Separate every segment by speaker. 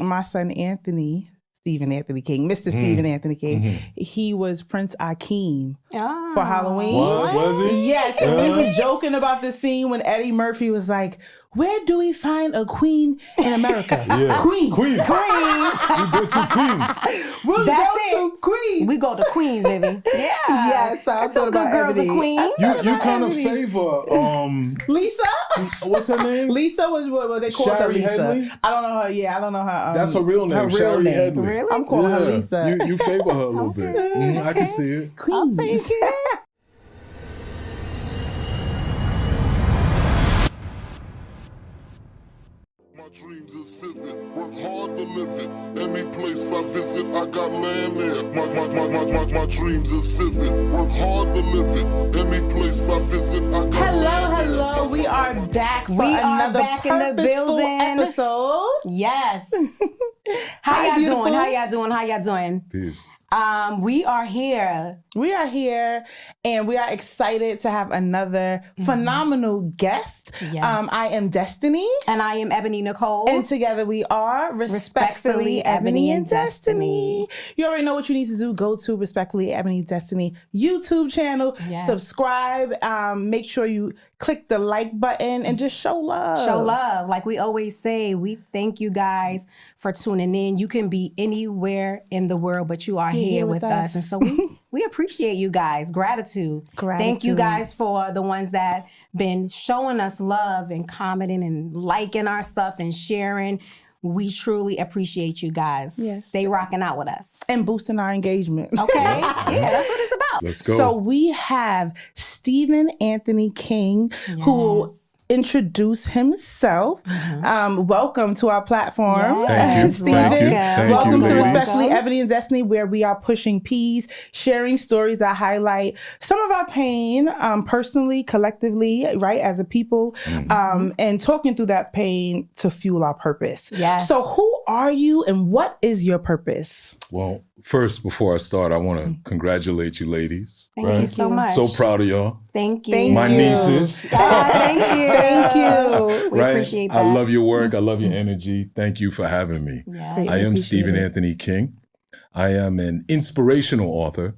Speaker 1: my son Anthony, Stephen Anthony King, Mr. Stephen Anthony King, he was Prince Akeem for Halloween.
Speaker 2: What was he?
Speaker 1: Yes, and we were joking about the scene when Eddie Murphy was like, "Where do we find a queen in America?"
Speaker 2: Yeah.
Speaker 1: Queens.
Speaker 2: We go to Queens.
Speaker 1: We'll
Speaker 3: That's
Speaker 1: go
Speaker 3: it.
Speaker 1: to Queens.
Speaker 3: We go to Queens, baby. Yeah.
Speaker 1: Yes, I
Speaker 3: That's
Speaker 1: thought
Speaker 3: some good
Speaker 1: about
Speaker 3: girls
Speaker 1: Ebony.
Speaker 3: of Queens.
Speaker 2: You kind of favor
Speaker 1: Lisa?
Speaker 2: what's her name?
Speaker 1: Lisa was what they called her
Speaker 2: Shari
Speaker 1: Lisa.
Speaker 2: Headley?
Speaker 1: I don't know her. Yeah, I don't know her.
Speaker 2: That's her real name,
Speaker 1: Her real
Speaker 2: Shari
Speaker 1: name.
Speaker 2: Headley.
Speaker 3: Really?
Speaker 1: I'm calling her Lisa.
Speaker 2: You favor her a little bit. I can see it.
Speaker 1: Queens.
Speaker 3: I'll take it.
Speaker 4: My dreams is vivid, work hard to live it. Any place I visit, I got land there. My dreams is vivid, work hard to live it. Any place I visit, I got
Speaker 1: Hello. We are back for
Speaker 3: We are
Speaker 1: another
Speaker 3: back in the
Speaker 1: purposeful
Speaker 3: building.
Speaker 1: episode.
Speaker 3: Yes.
Speaker 1: Hi,
Speaker 3: How
Speaker 1: beautiful.
Speaker 3: y'all doing?
Speaker 2: Peace.
Speaker 3: We are here.
Speaker 1: We are here and we are excited to have another phenomenal guest.
Speaker 3: Yes.
Speaker 1: I am Destiny.
Speaker 3: And I am Ebony Nicole.
Speaker 1: And together we are Respectfully Ebony and Destiny. You already know what you need to do. Go to Respectfully Ebony Destiny YouTube channel.
Speaker 3: Yes.
Speaker 1: Subscribe. Make sure you click the like button and just show love.
Speaker 3: Show love. Like we always say, we thank you guys for tuning in. You can be anywhere in the world, but you are here with us. And so we appreciate you guys. Gratitude. Thank you guys for the ones that been showing us love and commenting and liking our stuff and sharing. We truly appreciate you guys.
Speaker 1: Yes.
Speaker 3: Stay rocking out with us.
Speaker 1: And boosting our engagement.
Speaker 3: Okay? Yeah, that's what it's about.
Speaker 2: Let's go.
Speaker 1: So we have Stephen Anthony King, who will introduce himself. Welcome to our platform.
Speaker 2: Thank you.
Speaker 1: Stephen.
Speaker 2: Thank you,
Speaker 1: Welcome to
Speaker 2: ladies.
Speaker 1: Respectfully Ebony and Destiny, where we are pushing peace, sharing stories that highlight some of our pain, personally, collectively, right, as a people, and talking through that pain to fuel our purpose.
Speaker 3: Yes.
Speaker 1: So who are you and what is your purpose?
Speaker 2: Well, first, before I start, I want to congratulate you ladies.
Speaker 3: Thank you so much.
Speaker 2: So proud of y'all.
Speaker 3: Thank you.
Speaker 1: Thank
Speaker 2: My
Speaker 1: you.
Speaker 2: nieces.
Speaker 3: Thank you.
Speaker 1: Thank you.
Speaker 3: We
Speaker 2: Right?
Speaker 3: appreciate that.
Speaker 2: I love your work. I love your energy. Thank you for having me.
Speaker 3: Yes.
Speaker 1: Great.
Speaker 2: I am
Speaker 1: Appreciate
Speaker 2: Stephen
Speaker 1: it.
Speaker 2: Anthony King. I am an inspirational author,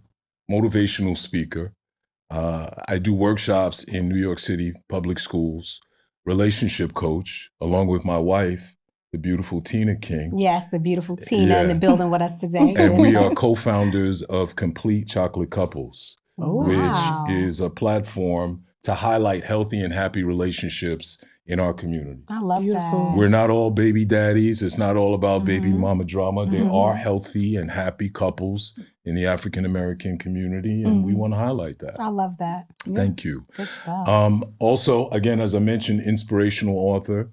Speaker 2: motivational speaker. I do workshops in New York City public schools, relationship coach, along with my wife, the beautiful Tina King.
Speaker 3: Yes, the beautiful Tina in the building with us today.
Speaker 2: And we are co-founders of Complete Chocolate Couples,
Speaker 3: Wow.
Speaker 2: which is a platform to highlight healthy and happy relationships in our community.
Speaker 3: I love
Speaker 1: Beautiful.
Speaker 3: that.
Speaker 2: We're not all baby daddies. It's not all about baby mama drama. There are healthy and happy couples in the African American community, and we want to highlight that.
Speaker 3: I love that.
Speaker 2: Thank you.
Speaker 3: Good stuff.
Speaker 2: Also, again, as I mentioned, inspirational author,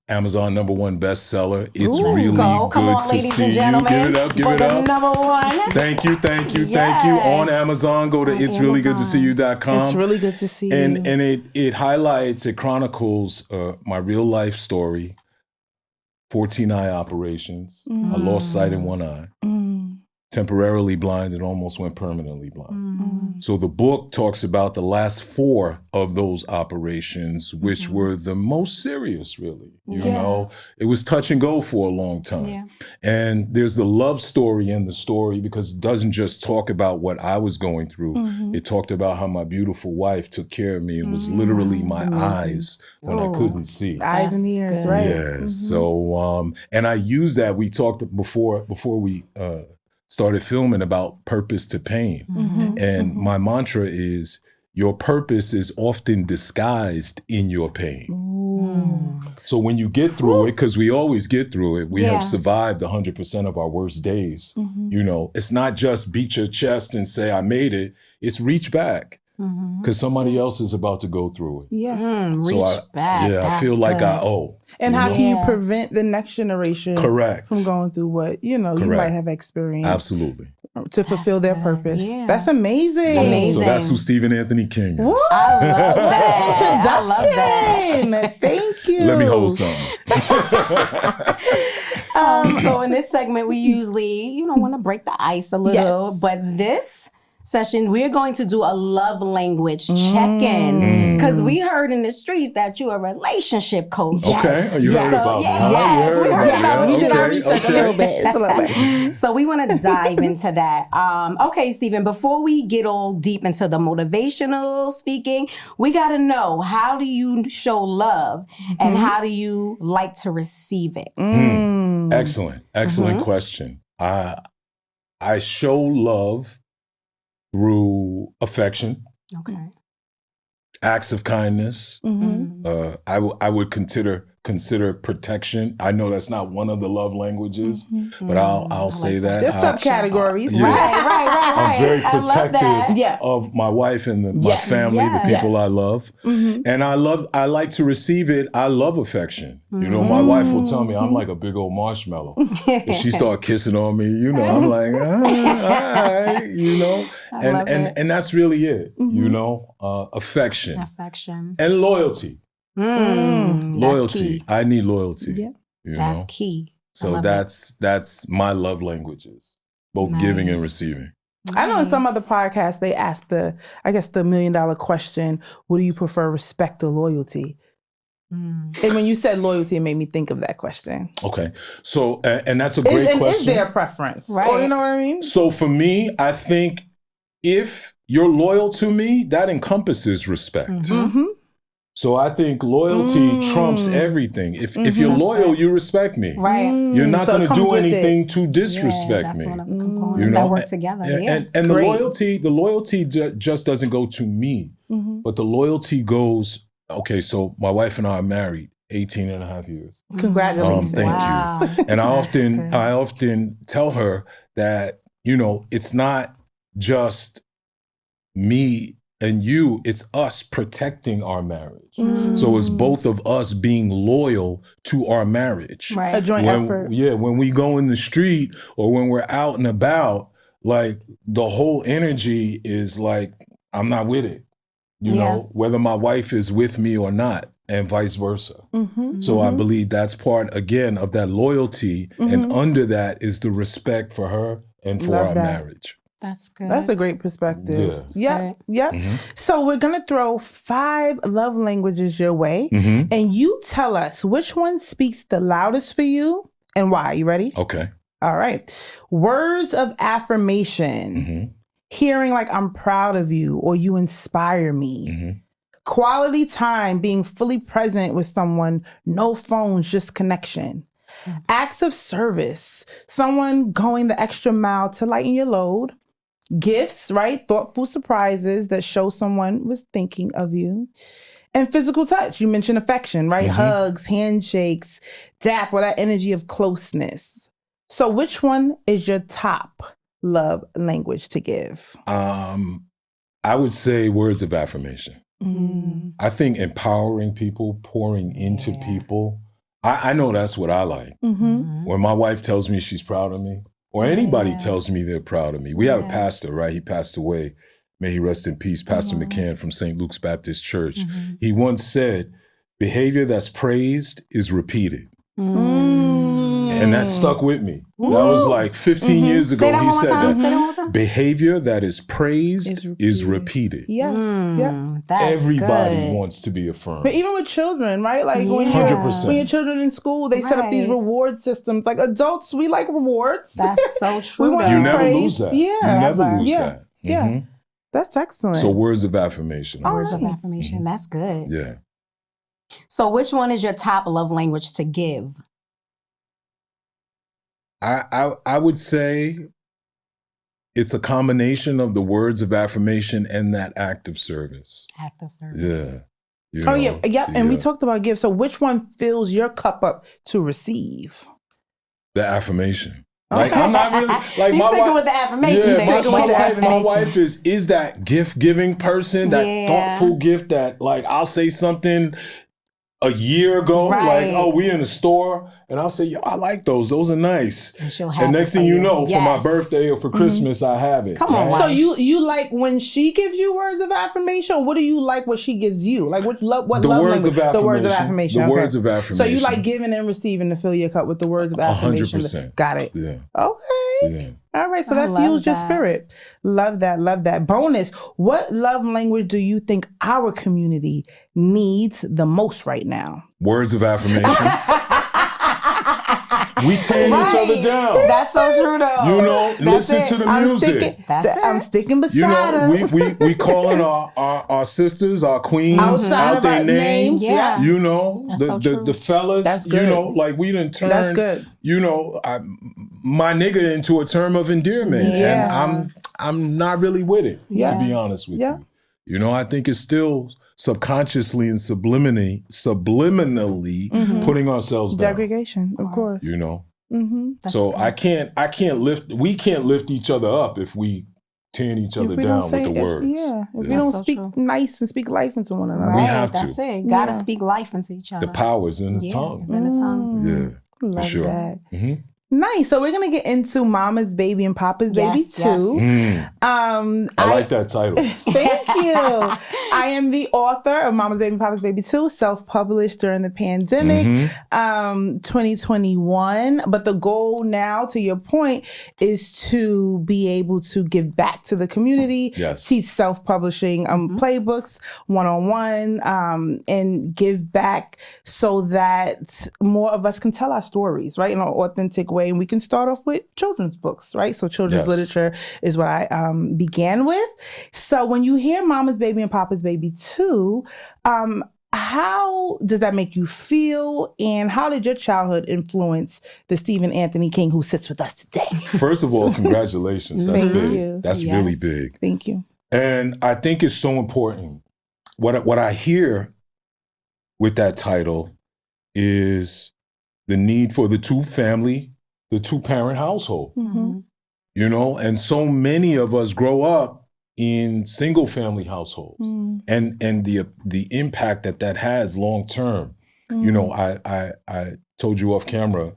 Speaker 2: Amazon #1 bestseller. It's
Speaker 3: Let's
Speaker 2: really
Speaker 3: go.
Speaker 2: good
Speaker 3: Come on,
Speaker 2: to
Speaker 3: ladies
Speaker 2: see
Speaker 3: and
Speaker 2: you.
Speaker 3: gentlemen.
Speaker 2: Give it up, give
Speaker 3: for
Speaker 2: it
Speaker 3: the
Speaker 2: up.
Speaker 3: number one.
Speaker 2: Thank you, thank you, thank you.
Speaker 3: Yes.
Speaker 2: On Amazon, go to
Speaker 3: On
Speaker 2: itsreallygoodtosee.com.
Speaker 1: It's really good to see you.
Speaker 2: And it highlights, it chronicles my real life story, 14 eye operations. I lost sight in one eye, temporarily blind and almost went permanently blind. So the book talks about the last 4 of those operations, which were the most serious, really. You know, it was touch and go for a long time.
Speaker 3: Yeah.
Speaker 2: And there's the love story in the story because it doesn't just talk about what I was going through. It talked about how my beautiful wife took care of me and was literally my eyes when I couldn't see.
Speaker 1: Eyes and ears,
Speaker 3: That's
Speaker 1: right?
Speaker 2: Yeah. So, and I use that. We talked before we started filming about purpose to pain. And my mantra is your purpose is often disguised in your pain. So when you get through it, because we always get through it, we have survived 100% of our worst days. You know, it's not just beat your chest and say, I made it. It's reach back because somebody else is about to go through it.
Speaker 1: Yeah.
Speaker 3: Reach back.
Speaker 2: Yeah, I
Speaker 3: That's
Speaker 2: feel like
Speaker 3: good.
Speaker 2: I owe.
Speaker 1: And how can you
Speaker 3: Yeah.
Speaker 1: prevent the next generation
Speaker 2: Correct.
Speaker 1: from going through what, you might have experienced
Speaker 2: Absolutely.
Speaker 1: to fulfill their
Speaker 3: good.
Speaker 1: purpose?
Speaker 3: Yeah.
Speaker 1: That's amazing.
Speaker 3: Amazing.
Speaker 2: So that's who Stephen Anthony King is.
Speaker 1: Woo!
Speaker 3: I love that. I love that.
Speaker 1: Introduction. Thank you.
Speaker 2: Let me hold something.
Speaker 3: So in this segment, we usually, want to break the ice a little, but this session, we're going to do a love language check-in because we heard in the streets that you're a relationship coach.
Speaker 2: Okay, you heard about me.
Speaker 3: Yes, we heard about
Speaker 1: We
Speaker 3: you.
Speaker 1: did our research a little bit. It's a little bit.
Speaker 3: So we want to dive into that. Okay, Stephen, before we get all deep into the motivational speaking, we got to know, how do you show love and how do you like to receive it?
Speaker 2: Excellent question. I show love through affection, acts of kindness. I would consider protection. I know that's not one of the love languages, but I'll say that.
Speaker 1: There's subcategories.
Speaker 3: Right.
Speaker 2: I'm very protective of my wife and my family, the people I love. And I like to receive it. I love affection. You know, my wife will tell me I'm like a big old marshmallow. If she start kissing on me, you know, I'm like, all right, you know. And that's really it, you know, affection. And loyalty. Loyalty. I need loyalty.
Speaker 1: Yeah.
Speaker 3: That's key.
Speaker 2: So that's my love languages, both giving and receiving.
Speaker 1: I know in some other podcasts they ask the $1 million question: what do you prefer, respect or loyalty? And when you said loyalty, it made me think of that question.
Speaker 2: Okay, so and that's a great question.
Speaker 1: Is there a preference? Right. Or, you know what I mean?
Speaker 2: So for me, I think if you're loyal to me, that encompasses respect. So I think loyalty trumps everything. If you're loyal, you respect me.
Speaker 3: Right.
Speaker 2: You're not going to do anything to disrespect me.
Speaker 3: One of the components that work together.
Speaker 2: And the loyalty just doesn't go to me, but the loyalty goes, okay, so my wife and I are married 18 and a half years.
Speaker 1: Congratulations.
Speaker 2: Thank you. And I often tell her that, you know, it's not just me and you, it's us protecting our marriage. So it's both of us being loyal to our marriage.
Speaker 1: Right. A joint effort.
Speaker 2: Yeah, when we go in the street or when we're out and about, like the whole energy is like, I'm not with it. You know, whether my wife is with me or not, and vice versa. So I believe that's part, again, of that loyalty. And under that is the respect for her and for our marriage.
Speaker 3: That's good.
Speaker 1: That's a great perspective.
Speaker 2: Yeah.
Speaker 1: Yep. So we're going to throw 5 love languages your way. And you tell us which one speaks the loudest for you and why. You ready?
Speaker 2: Okay.
Speaker 1: All right. Words of affirmation. Hearing like I'm proud of you or you inspire me. Quality time, being fully present with someone, no phones, just connection. Acts of service, someone going the extra mile to lighten your load. Gifts, right? Thoughtful surprises that show someone was thinking of you. And physical touch. You mentioned affection, right? Hugs, handshakes, dap, or that energy of closeness. So which one is your top love language to give?
Speaker 2: I would say words of affirmation. I think empowering people, pouring into people. I know that's what I like. When my wife tells me she's proud of me, or anybody tells me they're proud of me. We have a pastor, right? He passed away. May he rest in peace. Pastor McCann from St. Luke's Baptist Church. He once said, behavior that's praised is repeated. And that stuck with me. That was like 15 years ago. He said that. Behavior that is praised is repeated. Everybody wants to be affirmed.
Speaker 1: But even with children, right? Like when your children in school, they set up these reward systems. Like adults, we like rewards.
Speaker 3: That's so true.
Speaker 2: You never lose that. You never lose that.
Speaker 1: Yeah. That's excellent.
Speaker 2: So words of affirmation.
Speaker 3: Words of affirmation. That's good.
Speaker 2: Yeah.
Speaker 3: So which one is your top love language to give?
Speaker 2: I would say it's a combination of the words of affirmation and that act of service.
Speaker 3: Act of service.
Speaker 2: Yeah.
Speaker 1: And we talked about gifts. So which one fills your cup up to receive?
Speaker 2: The affirmation. Like I'm not really like
Speaker 3: my wife with the affirmation.
Speaker 2: My wife is that gift giving person, that thoughtful gift that like I'll say something a year ago, like, oh, we in the store, and I'll say, yo, I like those. Those are nice. And next thing you know, for my birthday or for Christmas, I have it.
Speaker 1: Come on. So you like when she gives you words of affirmation, or what do you like what she gives you? Like what love language? The words of affirmation.
Speaker 2: The words of affirmation.
Speaker 1: So you like giving and receiving to fill your cup with the words of affirmation.
Speaker 2: 100%.
Speaker 1: Got it.
Speaker 2: Yeah.
Speaker 1: Okay.
Speaker 2: Yeah.
Speaker 1: All right, so that fuels your spirit. Love that, love that. Bonus, what love language do you think our community needs the most right now?
Speaker 2: Words of affirmation. We tear each other down.
Speaker 3: That's so true, though.
Speaker 2: You know, listen to the music.
Speaker 1: I'm sticking beside her.
Speaker 2: We calling our sisters, our queens,
Speaker 1: outside
Speaker 2: out their names.
Speaker 3: Yeah.
Speaker 2: You know, the fellas.
Speaker 1: That's good.
Speaker 2: You know, like we done turned.
Speaker 1: That's good.
Speaker 2: You know, my nigga into a term of endearment, and I'm not really with it. To be honest with you. You know, I think it's still subconsciously and subliminally putting ourselves down.
Speaker 1: Degradation, of course.
Speaker 2: You know,
Speaker 1: so
Speaker 2: good. We can't lift each other up if we tearing each other down with the words.
Speaker 1: If we don't speak nice and speak life into one another.
Speaker 3: Right,
Speaker 2: we have
Speaker 3: that's
Speaker 2: to.
Speaker 3: it. Gotta speak life into each other.
Speaker 2: The power's in the tongue.
Speaker 3: It's in the tongue.
Speaker 2: Yeah,
Speaker 1: Love
Speaker 2: for sure.
Speaker 1: that. Nice. So we're gonna get into Mama's Baby and Papa's Baby too.
Speaker 2: I like that title.
Speaker 1: Thank you. I am the author of Mama's Baby and Papa's Baby 2, self-published during the pandemic, 2021. But the goal now, to your point, is to be able to give back to the community, teach self-publishing playbooks, one-on-one, and give back so that more of us can tell our stories, right, in an authentic way. And we can start off with children's books, right? So children's literature is what I began with. So when you hear Mama's Baby and Papa's Baby 2, how does that make you feel? And how did your childhood influence the Stephen Anthony King who sits with us today?
Speaker 2: First of all, congratulations. That's
Speaker 1: Thank
Speaker 2: big.
Speaker 1: you.
Speaker 2: That's really big.
Speaker 1: Thank you.
Speaker 2: And I think it's so important. What I hear with that title is the need for the two-parent household. You know, and so many of us grow up in single-family households, and the impact that has long term. You know, I told you off camera,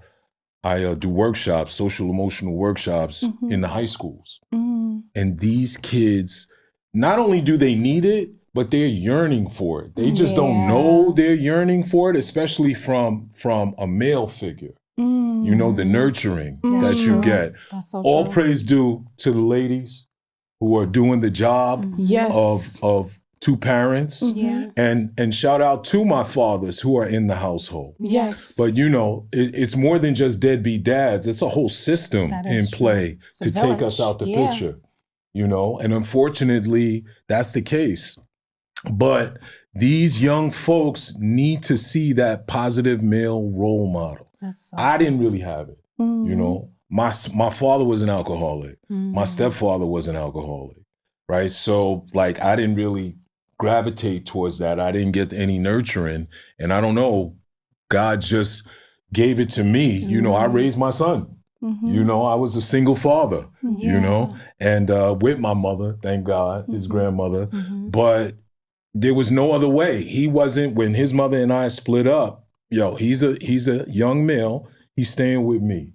Speaker 2: I do workshops, social emotional workshops in the high schools, and these kids, not only do they need it, but they're yearning for it. They just don't know they're yearning for it, especially from a male figure. You know, the nurturing that you get. So all praise due to the ladies who are doing the job of two parents. And shout out to my fathers who are in the household. But you know, it's more than just deadbeat dads. It's a whole system in play to take us out the picture. You know, and unfortunately, that's the case. But these young folks need to see that positive male role model. I didn't really have it. You know, my father was an alcoholic. My stepfather was an alcoholic, right? So like, I didn't really gravitate towards that. I didn't get any nurturing, and I don't know, God just gave it to me. You know, I raised my son. You know, I was a single father, you know, and with my mother, thank God, his grandmother, but there was no other way. He wasn't, when his mother and I split up, he's a young male. He's staying with me.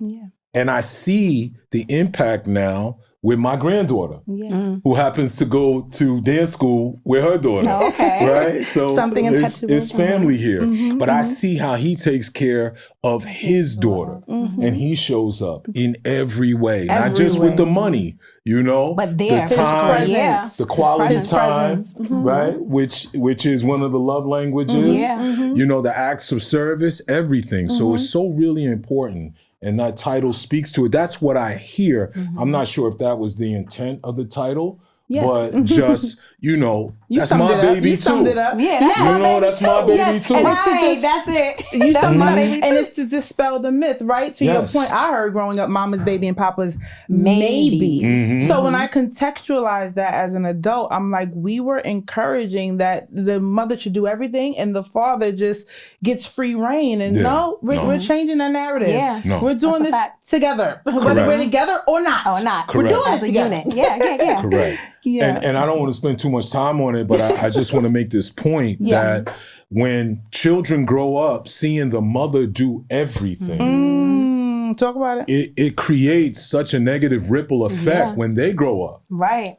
Speaker 2: And I see the impact now with my granddaughter, who happens to go to dance school with her daughter. Right? So it's family here. But I see how he takes care of his daughter. And he shows up in every way. Not just with the money, you know,
Speaker 3: but the
Speaker 2: time, the quality time, right? Which is one of the love languages. You know, the acts of service, everything. So it's so really important. And that title speaks to it. That's what I hear. I'm not sure if that was the intent of the title, but just, you know, that's my baby too. You summed it up. That's my baby too.
Speaker 3: That's it.
Speaker 1: That's my baby too. And it's to dispel the myth, right? To your point, I heard growing up, Mama's baby and Papa's maybe. So when I contextualize that as an adult, I'm like, we were encouraging that the mother should do everything and the father just gets free reign. And we're changing the narrative. We're doing this together, whether we're together or not. We're doing it together.
Speaker 3: Yeah.
Speaker 2: Correct. And I don't want to spend too much time on it, but I just want to make this point that when children grow up seeing the mother do everything,
Speaker 1: talk about it.
Speaker 2: It creates such a negative ripple effect when they grow up. Right.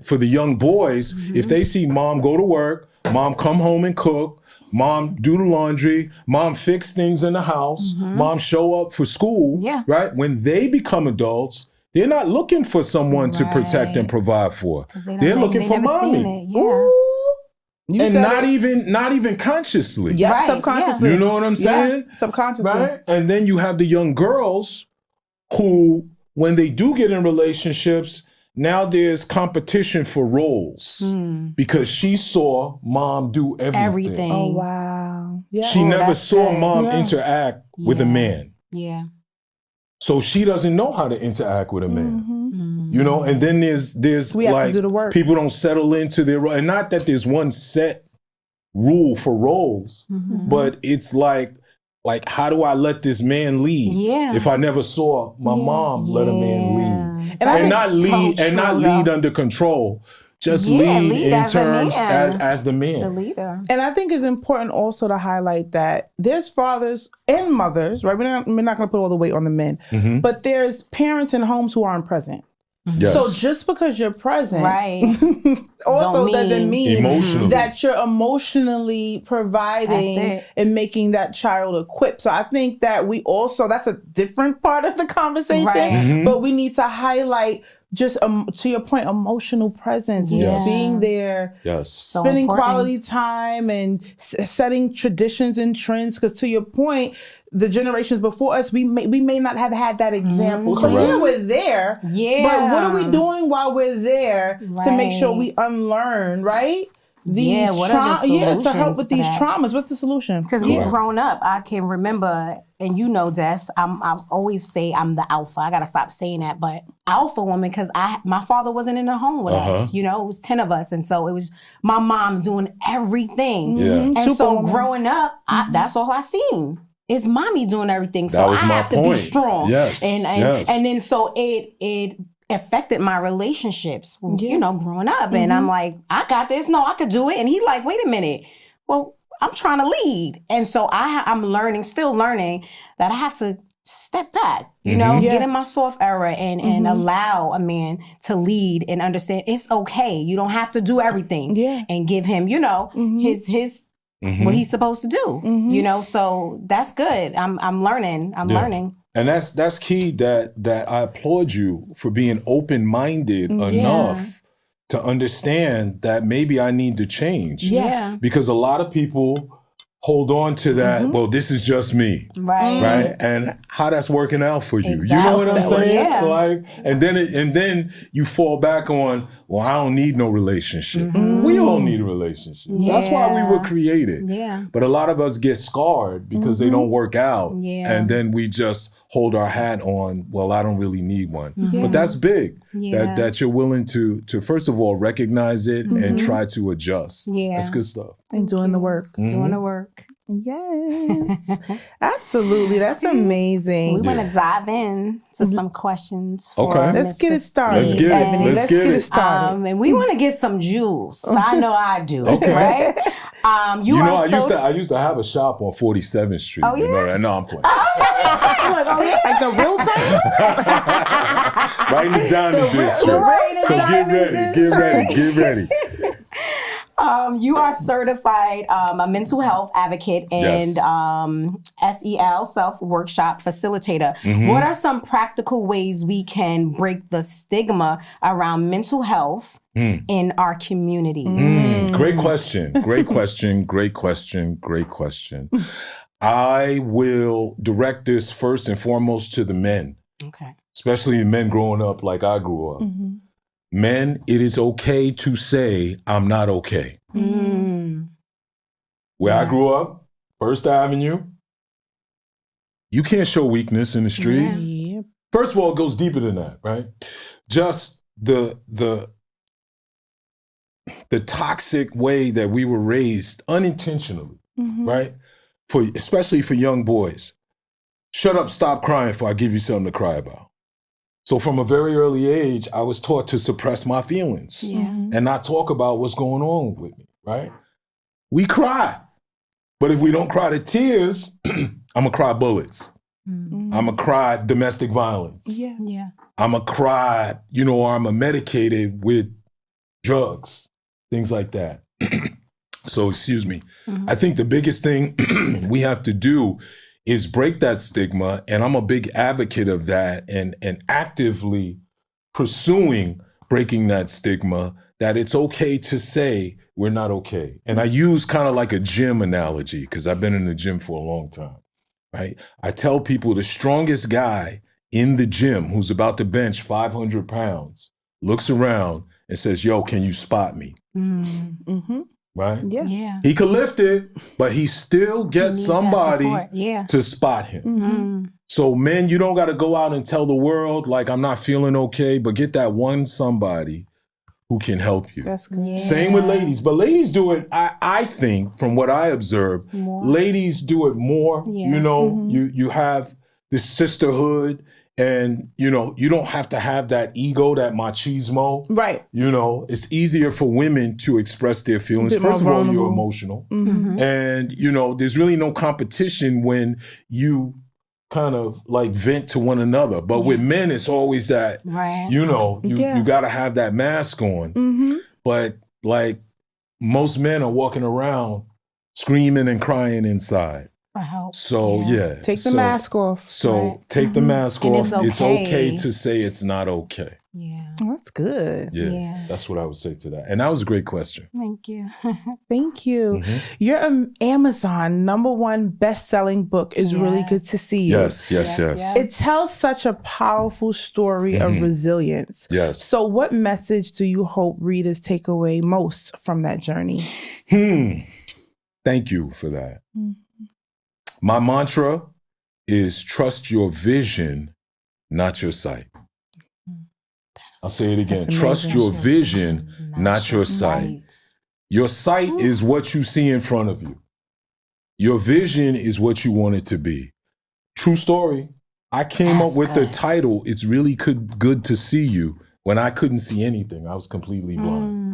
Speaker 2: For the young boys, if they see mom go to work, mom come home and cook, mom do the laundry, mom fix things in the house, mom show up for school, right? When they become adults, they're not looking for someone to protect and provide for. They're looking for mommy. And not even consciously.
Speaker 1: Yeah, subconsciously.
Speaker 2: You know what I'm saying?
Speaker 1: Yeah, subconsciously.
Speaker 2: Right? And then you have the young girls who, when they do get in relationships, now there's competition for roles because she saw mom do everything.
Speaker 1: Oh, wow. Yeah.
Speaker 2: She never saw mom interact with a man.
Speaker 3: Yeah.
Speaker 2: So she doesn't know how to interact with a man. You know, and then there's
Speaker 1: we have
Speaker 2: like
Speaker 1: to do the work.
Speaker 2: People don't settle into their role. And not that there's one set rule for roles, but it's like how do I let this man lead if I never saw my mom let a man lead? And not lead under control. Just lead in
Speaker 3: as
Speaker 2: terms as the man.
Speaker 3: The leader.
Speaker 1: And I think it's important also to highlight that there's fathers and mothers, right? We're not going to put all the weight on the men, but there's parents in homes who aren't present.
Speaker 2: Yes.
Speaker 1: So just because you're present
Speaker 3: also
Speaker 1: doesn't mean that you're emotionally providing and making that child equipped. So I think that that's a different part of the conversation, but we need to highlight just to your point, emotional presence, being there, spending quality time and setting traditions and trends. Because to your point, the generations before us, we may not have had that example. So we're there. Yeah. But what are we doing while we're there to make sure we unlearn, right?
Speaker 3: What are the solutions
Speaker 1: to help with these traumas. What's the solution?
Speaker 3: Because me growing up, I can remember, and you know, Des, I always say I'm the alpha. I got to stop saying that, but alpha woman, because my father wasn't in the home with us. You know, it was 10 of us. And so it was my mom doing everything. And so growing up, that's all I seen. It's mommy doing everything. So I have to be strong.
Speaker 2: Yes.
Speaker 3: And then so it affected my relationships, you know, growing up. And I'm like, I got this. No, I could do it. And he's like, wait a minute. Well, I'm trying to lead. And so I'm still learning that I have to step back, you know, get in my soft era and allow a man to lead and understand it's okay. You don't have to do everything and give him, you know, his what he's supposed to do, you know? So that's good. I'm learning. I'm learning.
Speaker 2: And that's key that I applaud you for being open-minded enough to understand that maybe I need to change.
Speaker 3: Yeah.
Speaker 2: Because a lot of people hold on to that, well, this is just me. Right. And how that's working out for you.
Speaker 3: Exactly.
Speaker 2: You know what I'm saying?
Speaker 3: Yeah.
Speaker 2: Like, and then you fall back on, well, I don't need no relationship. We all need a relationship. That's why we were created. But a lot of us get scarred because they don't work out. And then we just hold our hat on, well, I don't really need one. But that's big. That you're willing to first of all recognize it and try to adjust. That's good stuff.
Speaker 1: And doing the work.
Speaker 3: Doing the work.
Speaker 1: Yes. Absolutely. That's amazing.
Speaker 3: We want to dive in to some questions for
Speaker 1: Let's get it started.
Speaker 2: Let's get it. Let's get it
Speaker 1: started.
Speaker 3: And we want to get some jewels. I know I do. Right?
Speaker 2: I used to have a shop on 47th Street.
Speaker 3: Oh, yeah?
Speaker 2: You know that? No, I'm playing.
Speaker 1: Like the real thing?
Speaker 2: Right in the diamond district. So get ready.
Speaker 3: You are certified a mental health advocate and SEL, self-workshop facilitator. What are some practical ways we can break the stigma around mental health in our communities?
Speaker 2: Great question. I will direct this first and foremost to the men.
Speaker 3: Okay.
Speaker 2: Especially men growing up like I grew up. Men, it is okay to say, I'm not okay. Where I grew up, First Avenue, you can't show weakness in the street. First of all, it goes deeper than that, right? Just the toxic way that we were raised unintentionally, right? Especially for young boys. Shut up, stop crying before I give you something to cry about. So from a very early age, I was taught to suppress my feelings and not talk about what's going on with me, right? We cry. But if we don't cry the tears, I'm gonna cry bullets. I'm gonna cry domestic violence. I'm gonna cry, or I'm medicated with drugs, things like that. So, excuse me. I think the biggest thing we have to do is break that stigma. And I'm a big advocate of that and actively pursuing breaking that stigma, that it's okay to say we're not okay. And I use kind of like a gym analogy because I've been in the gym for a long time, right? I tell people the strongest guy in the gym who's about to bench 500 pounds looks around and says, yo, can you spot me?
Speaker 1: Mm-hmm.
Speaker 2: Right?
Speaker 3: Yeah.
Speaker 2: He could lift it, but he still gets somebody to spot him.
Speaker 3: Mm-hmm.
Speaker 2: So men, you don't got to go out and tell the world like I'm not feeling okay, but get that one somebody who can help you.
Speaker 1: That's good.
Speaker 3: Yeah.
Speaker 2: Same with ladies, but ladies do it, I think, from what I observe, ladies do it more.
Speaker 3: Yeah.
Speaker 2: You know, you have this sisterhood, and, you know, you don't have to have that ego, that machismo.
Speaker 1: Right.
Speaker 2: You know, it's easier for women to express their feelings. First of all, you're emotional.
Speaker 1: Mm-hmm.
Speaker 2: And, you know, there's really no competition when you kind of like vent to one another. But with men, it's always that, you know, you got to have that mask on.
Speaker 1: Mm-hmm.
Speaker 2: But like most men are walking around screaming and crying inside. So
Speaker 1: take the mask off.
Speaker 2: So take the mask off. It's okay to say it's not okay.
Speaker 3: Yeah.
Speaker 1: Oh, that's good.
Speaker 2: Yeah, that's what I would say to that. And that was a great question.
Speaker 3: Thank you.
Speaker 1: Thank you. Your Amazon #1 best-selling book is really good to see.
Speaker 2: Yes.
Speaker 1: It tells such a powerful story of resilience.
Speaker 2: Yes.
Speaker 1: So what message do you hope readers take away most from that journey?
Speaker 2: Thank you for that. My mantra is trust your vision, not your sight. I'll say it again. Trust your vision, not your sight. Your sight is what you see in front of you. Your vision is what you want it to be. True story. I came up with the title, It's Really Good to See You, when I couldn't see anything. I was completely blind.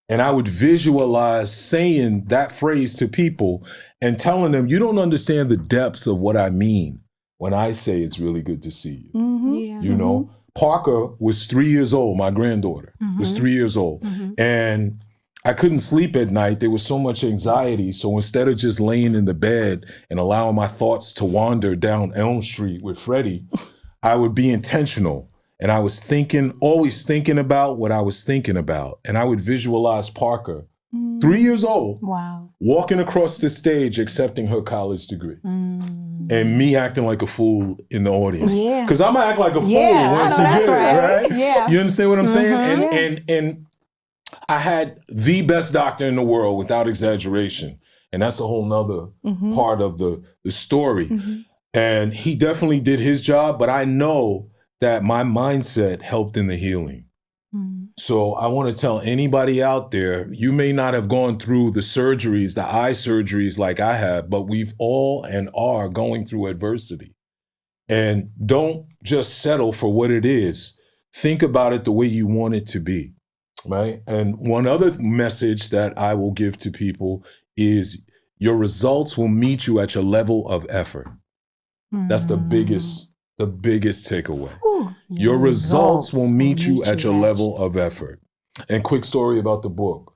Speaker 2: And I would visualize saying that phrase to people and telling them, you don't understand the depths of what I mean when I say it's really good to see you. You know, Parker was 3 years old. My granddaughter was 3 years old. And I couldn't sleep at night. There was so much anxiety. So instead of just laying in the bed and allowing my thoughts to wander down Elm Street with Freddie, I would be intentional. And I was always thinking about what I was thinking about. And I would visualize Parker, 3 years old, walking across the stage, accepting her college degree. And me acting like a fool in the audience. Because I'm going to act like a fool once she gets it, right? Yeah. You understand what I'm saying? And I had the best doctor in the world, without exaggeration. And that's a whole nother part of the story. And he definitely did his job, but I know that my mindset helped in the healing. So I want to tell anybody out there, you may not have gone through the surgeries, the eye surgeries like I have, but we've all and are going through adversity. And don't just settle for what it is. Think about it the way you want it to be, right? And one other message that I will give to people is your results will meet you at your level of effort. That's the biggest takeaway. Your results will meet you at your level of effort. And quick story about the book.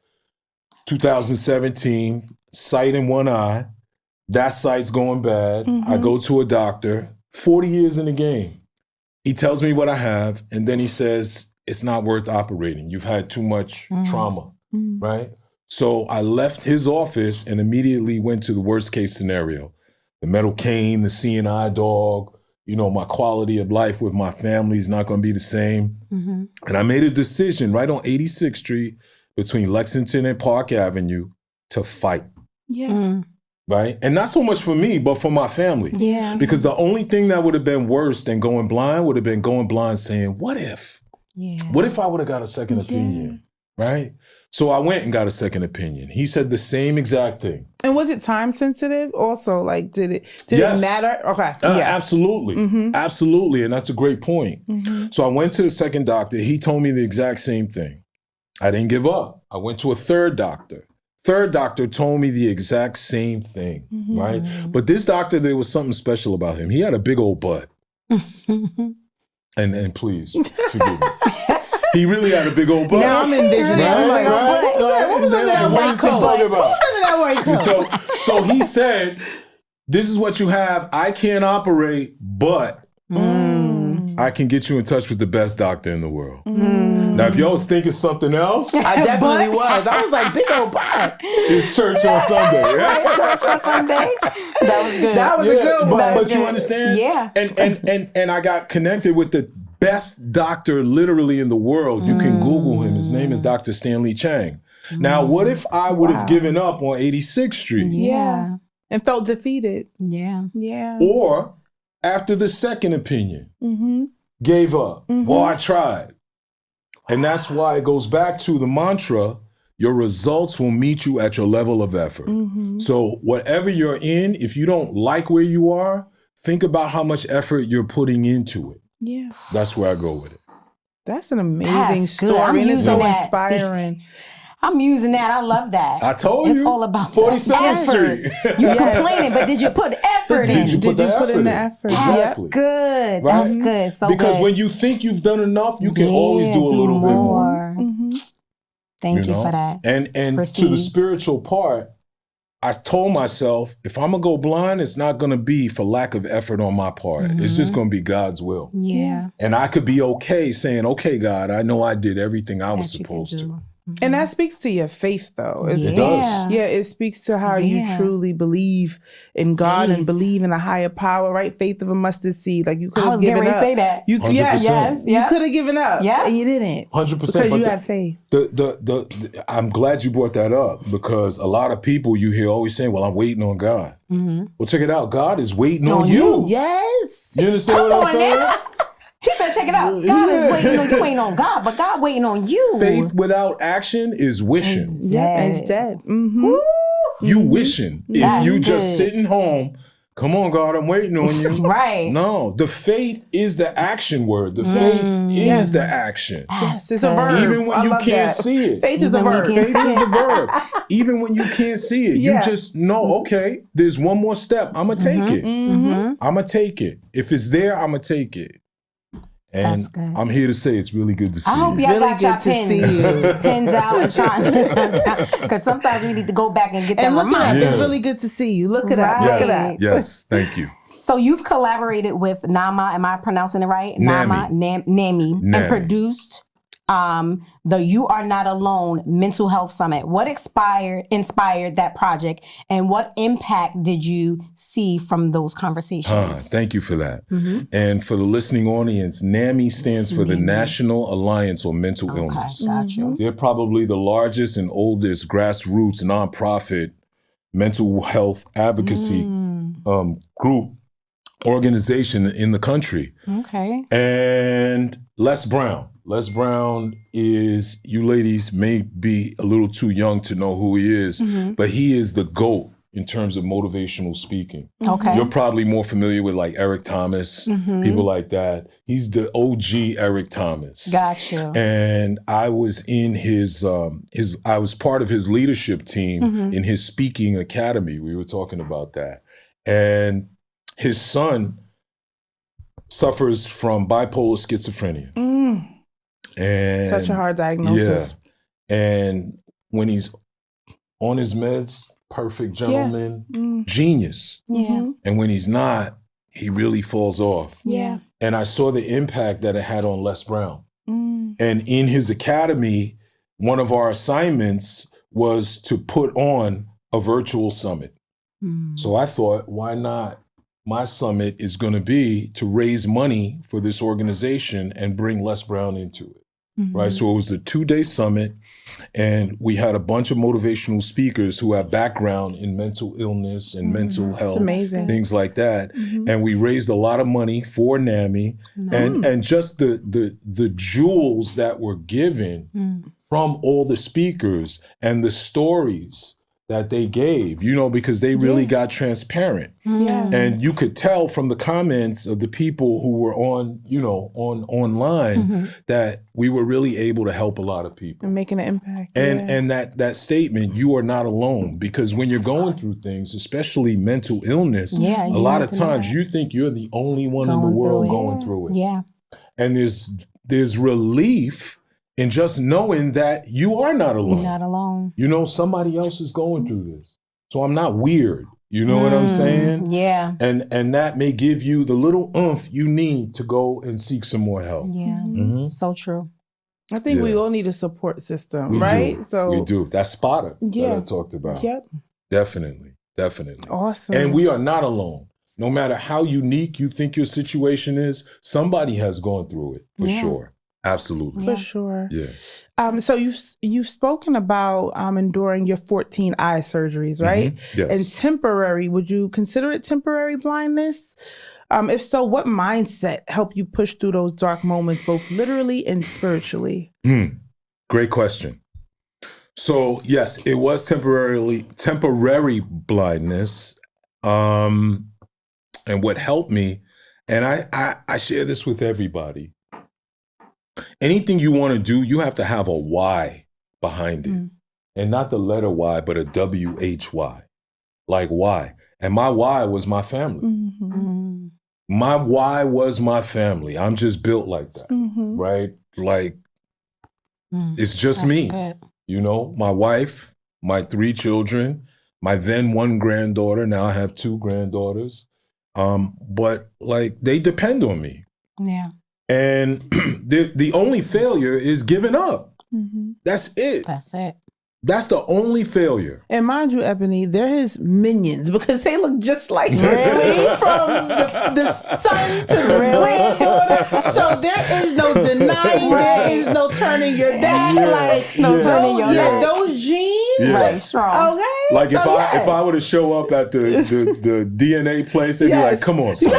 Speaker 2: 2017, sight in one eye. That sight's going bad. I go to a doctor, 40 years in the game. He tells me what I have, and then he says, it's not worth operating. You've had too much trauma, right? So I left his office and immediately went to the worst case scenario. The metal cane, the seeing eye dog, you know, my quality of life with my family is not going to be the same. And I made a decision right on 86th Street between Lexington and Park Avenue to fight. Right? And not so much for me, but for my family. Because the only thing that would have been worse than going blind would have been going blind saying, what if? What if I would have got a second opinion? Right? So I went and got a second opinion. He said the same exact thing. And
Speaker 1: was it time sensitive also? Like, did it matter? Okay.
Speaker 2: Absolutely. Absolutely. And that's a great point. So I went to the second doctor. He told me the exact same thing. I didn't give up. I went to a third doctor. Third doctor told me the exact same thing, right? But this doctor, there was something special about him. He had a big old butt. And please, forgive me. He really had a big old butt.
Speaker 1: Now I'm envisioning.
Speaker 2: Right?
Speaker 1: What was under that white coat?
Speaker 2: So he said, this is what you have. I can't operate, but I can get you in touch with the best doctor in the world. Now, if y'all was thinking something else,
Speaker 1: I definitely was. I was like, big old butt.
Speaker 2: It's church on Sunday. Right?
Speaker 3: Church on Sunday. That was good.
Speaker 1: That was a good one.
Speaker 2: But you understand?
Speaker 3: Yeah.
Speaker 2: And I got connected with the best doctor literally in the world. You can Google him. His name is Dr. Stanley Chang. Now, what if I would have given up on 86th Street?
Speaker 1: Yeah. And felt defeated.
Speaker 3: Yeah.
Speaker 1: Yeah.
Speaker 2: Or after the second opinion, gave up. Well, I tried. And that's why it goes back to the mantra, your results will meet you at your level of effort. So whatever you're in, if you don't like where you are, think about how much effort you're putting into it.
Speaker 1: Yeah.
Speaker 2: That's where I go with it.
Speaker 1: That's an amazing story.
Speaker 3: I'm
Speaker 1: And it's so
Speaker 3: using that,
Speaker 1: inspiring.
Speaker 3: I'm using that. I love that.
Speaker 2: I told you.
Speaker 3: It's all about
Speaker 2: 47th Street.
Speaker 3: You complaining, but did you put effort in?
Speaker 2: Did you put in the effort?
Speaker 3: That's
Speaker 2: Exactly.
Speaker 3: good.
Speaker 2: Right?
Speaker 3: That's good. So
Speaker 2: because
Speaker 3: good.
Speaker 2: when you think you've done enough, you can always do a little bit more.
Speaker 3: Thank you for that.
Speaker 2: And to the spiritual part, I told myself, if I'm going to go blind, it's not going to be for lack of effort on my part. It's just going to be God's will.
Speaker 3: Yeah.
Speaker 2: And I could be okay saying, okay, God, I know I did everything I was supposed to.
Speaker 1: And that speaks to your faith, though.
Speaker 2: It does.
Speaker 1: Yeah, it speaks to how you truly believe in God and believe in a higher power, right? Faith of a mustard seed. Like you could have given up. I was
Speaker 3: say that.
Speaker 1: You, yes, you could have given up.
Speaker 3: Yeah.
Speaker 1: And you didn't.
Speaker 2: 100%.
Speaker 1: Because you had faith.
Speaker 2: I'm glad you brought that up because a lot of people you hear always saying, well, I'm waiting on God. Well, check it out. God is waiting on you.
Speaker 1: Yes.
Speaker 2: You understand what I'm saying?
Speaker 3: He said, check it out. God is waiting on you. Waiting on God, but God waiting on you.
Speaker 2: Faith without action is wishing.
Speaker 1: It's dead.
Speaker 2: You wishing. If you just sitting home, come on, God, I'm waiting on you.
Speaker 3: Right.
Speaker 2: No, the faith is the action word. The faith is the action.
Speaker 1: Yes, it's a verb.
Speaker 2: Even when you can't see it.
Speaker 1: Faith is a verb.
Speaker 2: Faith is a verb. Even when you can't see it, you just know, okay, there's one more step. I'm going to take it. I'm going to take it. If it's there, I'm going to take it. And I'm here to say it's really good to see you.
Speaker 3: I hope y'all got your pins out and trying because sometimes we need to go back and get them reminded.
Speaker 1: It's really good to see you. Look it up. Look it up.
Speaker 2: Yes, thank you.
Speaker 3: So you've collaborated with Nama, am I pronouncing it right? Nami, and produced the You Are Not Alone Mental Health Summit. What inspired that project and what impact did you see from those conversations?
Speaker 2: Thank you for that. And for the listening audience, NAMI stands for the National Alliance on Mental Illness.
Speaker 3: Got you.
Speaker 2: They're probably the largest and oldest grassroots nonprofit mental health advocacy group organization in the country.
Speaker 3: Okay.
Speaker 2: And Les Brown is, you ladies may be a little too young to know who he is, but he is the GOAT in terms of motivational speaking.
Speaker 3: Okay.
Speaker 2: You're probably more familiar with like Eric Thomas, people like that. He's the OG Eric Thomas.
Speaker 3: Gotcha.
Speaker 2: And I was in I was part of his leadership team in his speaking academy. We were talking about that. And his son suffers from bipolar schizophrenia. And
Speaker 1: such a hard diagnosis.
Speaker 2: Yeah. And when he's on his meds, perfect gentleman, genius.
Speaker 3: Yeah.
Speaker 2: And when he's not, he really falls off.
Speaker 3: Yeah.
Speaker 2: And I saw the impact that it had on Les Brown. And in his academy, one of our assignments was to put on a virtual summit. So I thought, why not? My summit is going to be to raise money for this organization and bring Les Brown into it. Right. So it was a 2-day summit and we had a bunch of motivational speakers who have background in mental illness and mental health, things like that. And we raised a lot of money for NAMI and just the jewels that were given from all the speakers and the stories that they gave, because they really got transparent. And you could tell from the comments of the people who were on online that we were really able to help a lot of people.
Speaker 1: And making an impact.
Speaker 2: And that statement, you are not alone, because when you're going through things, especially mental illness, a lot of times you think you're the only one in the world going through it.
Speaker 3: Yeah.
Speaker 2: And there's relief in just knowing that you are not alone.
Speaker 3: You're not alone.
Speaker 2: Somebody else is going through this. So I'm not weird. You know what I'm saying?
Speaker 3: Yeah.
Speaker 2: And that may give you the little oomph you need to go and seek some more help.
Speaker 3: Yeah. So true.
Speaker 1: I think we all need a support system,
Speaker 2: we
Speaker 1: right?
Speaker 2: Do.
Speaker 1: So
Speaker 2: we do. That's spotter that I talked about.
Speaker 1: Yep.
Speaker 2: Definitely.
Speaker 1: Awesome.
Speaker 2: And we are not alone. No matter how unique you think your situation is, somebody has gone through it for sure. Absolutely.
Speaker 1: For sure.
Speaker 2: Yeah.
Speaker 1: So you've spoken about enduring your 14 eye surgeries, right?
Speaker 2: Yes.
Speaker 1: And temporary, would you consider it temporary blindness? If so, what mindset helped you push through those dark moments, both literally and spiritually?
Speaker 2: Great question. So yes, it was temporary blindness. And what helped me, and I share this with everybody. Anything you want to do, you have to have a why behind it. And not the letter Y, but a WHY. Like why? And my why was my family. My why was my family. I'm just built like that, right? Like, it's just me.
Speaker 3: Good.
Speaker 2: You know, my wife, my 3 children, my then 1 granddaughter. Now I have 2 granddaughters. But like, they depend on me.
Speaker 3: Yeah.
Speaker 2: And the only failure is giving up. That's it.
Speaker 3: That's it.
Speaker 2: That's the only failure.
Speaker 1: And mind you, Ebony, they're his minions because they look just like really from the sun to the granddaughter. So there is no denying, there is no turning your back, like
Speaker 3: no turning your back.
Speaker 1: Those genes,
Speaker 3: Right, strong.
Speaker 1: Okay,
Speaker 2: Like
Speaker 1: so
Speaker 2: if I were to show up at the DNA place, they'd be like, "Come on, son.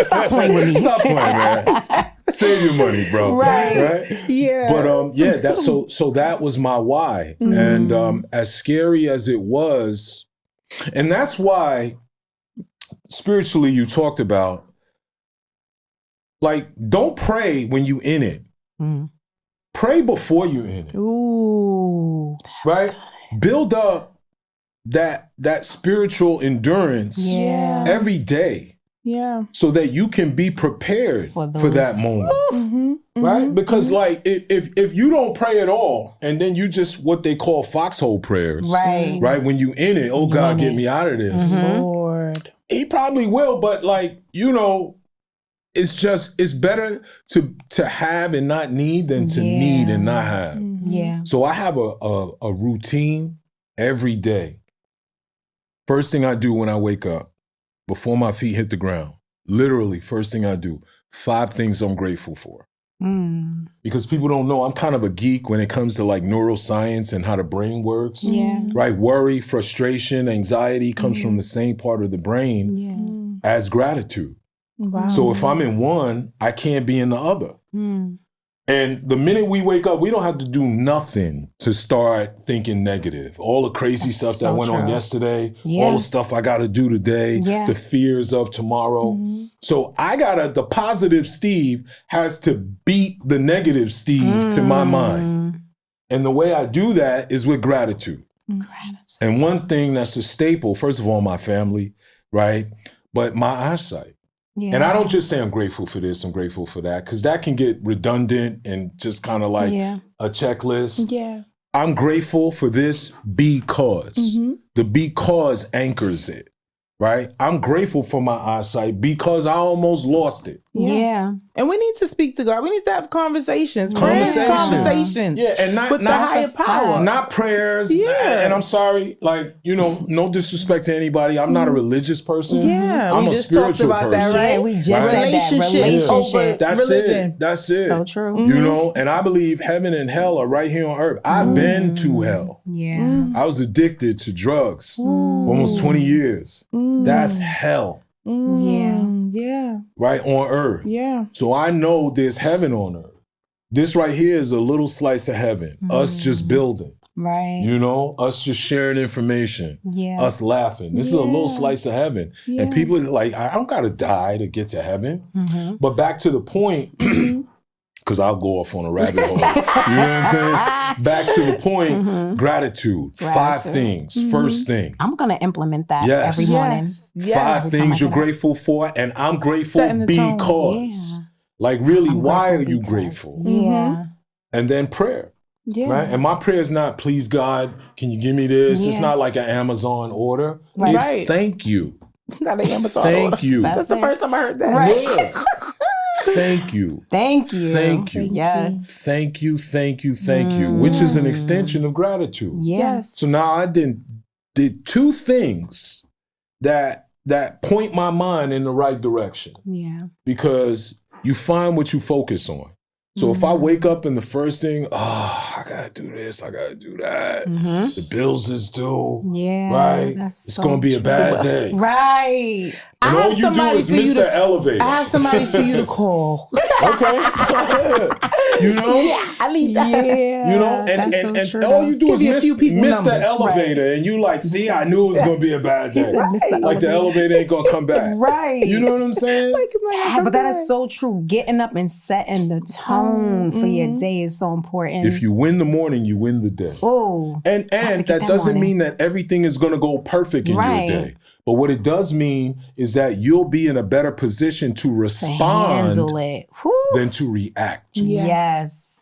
Speaker 3: Stop playing with me.
Speaker 2: Stop playing, man. Save your money, bro."
Speaker 1: Right. Yeah.
Speaker 2: But that so that was my why. And as scary as it was, and that's why spiritually you talked about, like, don't pray when you in it. Pray before you're in it.
Speaker 1: Ooh.
Speaker 2: Right?
Speaker 3: Good.
Speaker 2: Build up that spiritual endurance every day.
Speaker 1: Yeah.
Speaker 2: So that you can be prepared for that moment. Right? Because like if you don't pray at all and then you just what they call foxhole prayers. Right? When you in it, oh God, get me out of this.
Speaker 1: Lord.
Speaker 2: He probably will, but like, you know, it's better to have and not need than to need and not have.
Speaker 3: Yeah.
Speaker 2: So I have a routine every day. First thing I do when I wake up, before my feet hit the ground, literally first thing I do, 5 things I'm grateful for. Because people don't know, I'm kind of a geek when it comes to like neuroscience and how the brain works.
Speaker 3: Yeah.
Speaker 2: Right? Worry, frustration, anxiety comes from the same part of the brain as gratitude.
Speaker 1: Wow.
Speaker 2: So if I'm in one, I can't be in the other. And the minute we wake up, we don't have to do nothing to start thinking negative. All the crazy stuff that went on yesterday, all the stuff I got to do today, the fears of tomorrow. So the positive Steve has to beat the negative Steve to my mind. And the way I do that is with gratitude. And one thing that's a staple, first of all, my family, right? But my eyesight. Yeah. And I don't just say I'm grateful for this, I'm grateful for that, because that can get redundant and just kind of like a checklist.
Speaker 1: Yeah.
Speaker 2: I'm grateful for this because. The because anchors it, right? I'm grateful for my eyesight because I almost lost it.
Speaker 3: Yeah.
Speaker 1: And we need to speak to God. We need to have conversations.
Speaker 2: Conversations. Yeah, and not
Speaker 1: with the higher power.
Speaker 2: Not prayers.
Speaker 1: Yeah.
Speaker 2: And I'm sorry, like, you know, no disrespect to anybody. I'm not a religious person.
Speaker 1: Yeah.
Speaker 2: I'm
Speaker 1: we
Speaker 2: a
Speaker 1: just
Speaker 2: spiritual
Speaker 1: talked about
Speaker 2: person.
Speaker 1: that, right?
Speaker 3: Yeah, we just said that. Relationship.
Speaker 2: That's
Speaker 1: religion.
Speaker 2: it. That's it.
Speaker 3: So true.
Speaker 2: You know, and I believe heaven and hell are right here on earth. I've been to hell.
Speaker 3: Yeah.
Speaker 2: I was addicted to drugs almost 20 years. That's hell.
Speaker 1: Yeah.
Speaker 2: Right on earth.
Speaker 1: Yeah.
Speaker 2: So I know there's heaven on earth. This right here is a little slice of heaven. Us just building.
Speaker 3: Right.
Speaker 2: You know, us just sharing information.
Speaker 3: Yeah.
Speaker 2: Us laughing. This is a little slice of heaven.
Speaker 1: Yeah.
Speaker 2: And people are like, I don't gotta die to get to heaven. But back to the point, because I'll go off on a rabbit hole. You know what I'm saying? Back to the point, gratitude. 5 things. First thing.
Speaker 3: I'm going to implement that every morning.
Speaker 1: Yes.
Speaker 2: 5 things you're grateful for, and I'm grateful because. Like, really, why are you grateful?
Speaker 3: Yeah.
Speaker 2: And then prayer.
Speaker 1: Yeah.
Speaker 2: Right? And my prayer is not, please God, can you give me this?
Speaker 3: Yeah.
Speaker 2: It's not like an Amazon order.
Speaker 3: Right.
Speaker 2: It's
Speaker 1: Right.
Speaker 2: thank you.
Speaker 1: It's not an Amazon
Speaker 2: Thank
Speaker 1: order.
Speaker 2: you.
Speaker 1: That's the
Speaker 3: it.
Speaker 1: first time I heard that.
Speaker 3: Right.
Speaker 2: Yeah. Thank you.
Speaker 3: Thank you.
Speaker 2: Thank you.
Speaker 3: Yes.
Speaker 2: Thank you, thank you, thank you, which is an extension of gratitude.
Speaker 3: Yes.
Speaker 2: So now I did two things that point my mind in the right direction,
Speaker 3: Yeah.
Speaker 2: because you find what you focus on. So if I wake up and the first thing, I gotta do this, I gotta do that. The bills is due.
Speaker 3: Yeah.
Speaker 2: Right?
Speaker 3: That's
Speaker 2: It's
Speaker 3: so
Speaker 2: gonna be a
Speaker 3: true.
Speaker 2: bad day.
Speaker 3: Right.
Speaker 2: And all you do is Mr. Elevator.
Speaker 1: I have somebody for you to call.
Speaker 2: Okay. You know?
Speaker 1: Yeah, I need that.
Speaker 3: Yeah.
Speaker 2: You know, and
Speaker 3: That's so true,
Speaker 2: all you do
Speaker 1: Give
Speaker 2: is
Speaker 1: you a few people
Speaker 2: Mr.
Speaker 1: numbers.
Speaker 2: Elevator, and you like, see, I knew it was gonna be a bad day.
Speaker 3: He said Mr.
Speaker 2: Like the elevator ain't gonna come back.
Speaker 3: Right.
Speaker 2: You know what I'm saying?
Speaker 3: But that is so true. Getting up and setting the tone for your day is so important.
Speaker 2: If you win the morning, you win the day.
Speaker 3: Oh.
Speaker 2: And
Speaker 3: get
Speaker 2: that
Speaker 3: that
Speaker 2: doesn't
Speaker 3: morning.
Speaker 2: mean that everything is gonna go perfect in
Speaker 3: Right.
Speaker 2: your day. But what it does mean is that you'll be in a better position to respond
Speaker 3: handle it. Whew.
Speaker 2: than to react.
Speaker 1: Yeah.
Speaker 3: Yes.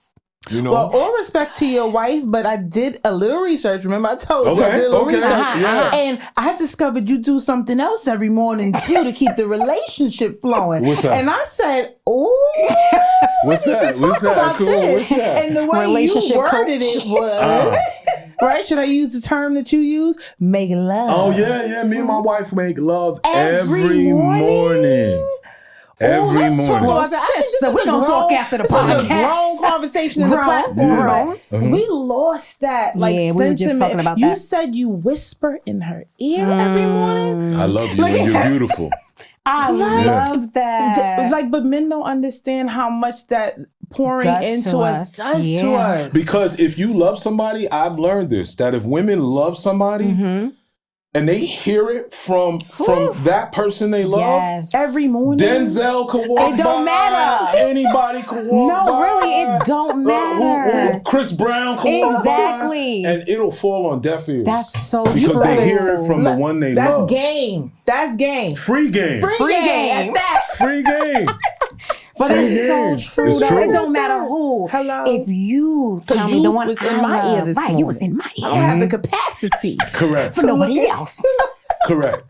Speaker 2: You know?
Speaker 1: Well, all respect to your wife, but I did a little research. Remember, I told you I
Speaker 2: Okay,
Speaker 1: did a little
Speaker 2: okay,
Speaker 1: research.
Speaker 2: yeah.
Speaker 1: And I discovered you do something else every morning too to keep the relationship flowing.
Speaker 2: What's that?
Speaker 1: And I said, "Oh,
Speaker 2: What's that? What's that? Cool. What's that?
Speaker 1: And the way
Speaker 3: Relationship
Speaker 1: you worded
Speaker 3: coach.
Speaker 1: it was, right? Should I use the term that you use? Make love.
Speaker 2: Oh yeah. Me and my wife make love
Speaker 1: Every
Speaker 2: every morning. Every
Speaker 1: let's talk
Speaker 2: morning.
Speaker 1: about that. I think
Speaker 3: Sister,
Speaker 1: this
Speaker 3: we
Speaker 1: is a
Speaker 3: gonna talk
Speaker 1: grown-
Speaker 3: after the
Speaker 1: this is a
Speaker 3: podcast.
Speaker 1: grown conversation in the
Speaker 3: Grown.
Speaker 1: platform.
Speaker 3: Yeah.
Speaker 1: But we lost that. Like,
Speaker 3: Yeah, we were just
Speaker 1: sentiment.
Speaker 3: talking about
Speaker 1: you
Speaker 3: that.
Speaker 1: said you whisper in her ear every morning.
Speaker 2: I love you and you're beautiful.
Speaker 3: I love that.
Speaker 1: But men don't understand how much that pouring
Speaker 3: Does
Speaker 1: into
Speaker 3: to
Speaker 1: us
Speaker 3: us.
Speaker 1: does to
Speaker 3: Yeah.
Speaker 1: us.
Speaker 2: Because if you love somebody, I've learned this, that if women love somebody and they hear it from that person they love,
Speaker 3: Yes.
Speaker 1: Every morning.
Speaker 2: Denzel could walk
Speaker 3: It don't
Speaker 2: by.
Speaker 3: matter.
Speaker 2: Anybody could walk by.
Speaker 3: No, really, it don't matter.
Speaker 2: Chris Brown could walk by.
Speaker 3: Exactly.
Speaker 2: And it'll fall on deaf ears.
Speaker 3: That's so
Speaker 2: because
Speaker 3: true.
Speaker 2: they hear it from the one they
Speaker 1: That's
Speaker 2: love.
Speaker 1: game. That's game.
Speaker 2: Free game.
Speaker 3: Free game.
Speaker 1: At that.
Speaker 2: Free game.
Speaker 3: But it's so
Speaker 2: game.
Speaker 3: true.
Speaker 2: It's
Speaker 3: Though.
Speaker 2: true.
Speaker 3: It don't matter who.
Speaker 1: Hello.
Speaker 3: If you tell me
Speaker 1: you
Speaker 3: the one
Speaker 1: was
Speaker 3: I
Speaker 1: in my
Speaker 3: love,
Speaker 1: ear this
Speaker 3: right? You
Speaker 1: morning.
Speaker 3: was in my
Speaker 1: I don't
Speaker 3: ear
Speaker 1: have the capacity.
Speaker 2: Correct.
Speaker 3: for nobody else.
Speaker 2: Correct.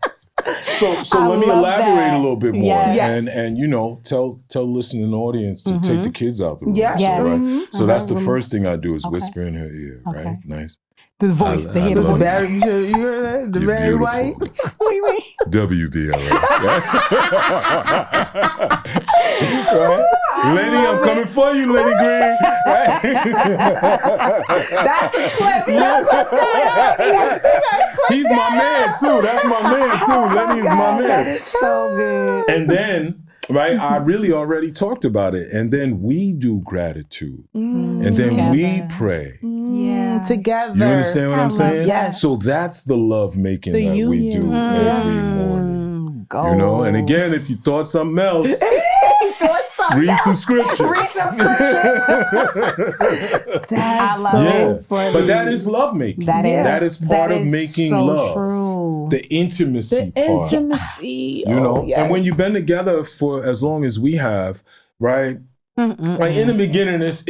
Speaker 2: So
Speaker 3: I
Speaker 2: let me
Speaker 3: love
Speaker 2: elaborate
Speaker 3: that.
Speaker 2: a little bit more,
Speaker 3: Yes.
Speaker 2: and you know, tell the listening audience to take the kids out the room.
Speaker 1: Yes.
Speaker 3: Yes.
Speaker 2: Right?
Speaker 1: Mhm.
Speaker 2: So that's the first thing I do is whisper in her ear.
Speaker 3: Okay.
Speaker 2: Right? Nice.
Speaker 3: The voice.
Speaker 2: I
Speaker 3: They hear the
Speaker 2: love
Speaker 3: voice.
Speaker 1: Barry, you heard that? The
Speaker 2: You're
Speaker 1: Barry
Speaker 2: beautiful.
Speaker 1: White.
Speaker 2: WBLS. Right? Lenny, I'm coming for you, Lenny Green. Right?
Speaker 1: That's a clip. That's a clip.
Speaker 2: He's my man too. That's my man too. Lenny is my man.
Speaker 3: So good.
Speaker 2: And then, right, I really already talked about it. And then we do gratitude. And then we
Speaker 3: Together.
Speaker 2: pray.
Speaker 3: Yeah.
Speaker 1: Together.
Speaker 2: You understand what
Speaker 3: I
Speaker 2: I'm
Speaker 3: love
Speaker 2: saying?
Speaker 1: that.
Speaker 2: So that's the love making
Speaker 1: The
Speaker 2: that we
Speaker 1: union.
Speaker 2: do every morning.
Speaker 3: Go.
Speaker 2: You know, and again, if you thought something else, read some scripture.
Speaker 3: Read some scriptures. I love
Speaker 2: Yeah,
Speaker 3: it.
Speaker 2: but that is love making.
Speaker 3: That is.
Speaker 2: That is part of making
Speaker 3: so
Speaker 2: love.
Speaker 3: True.
Speaker 2: The intimacy part.
Speaker 1: Intimacy.
Speaker 2: You know,
Speaker 1: yes.
Speaker 2: and when you've been together for as long as we have, right? Like in the beginning, it's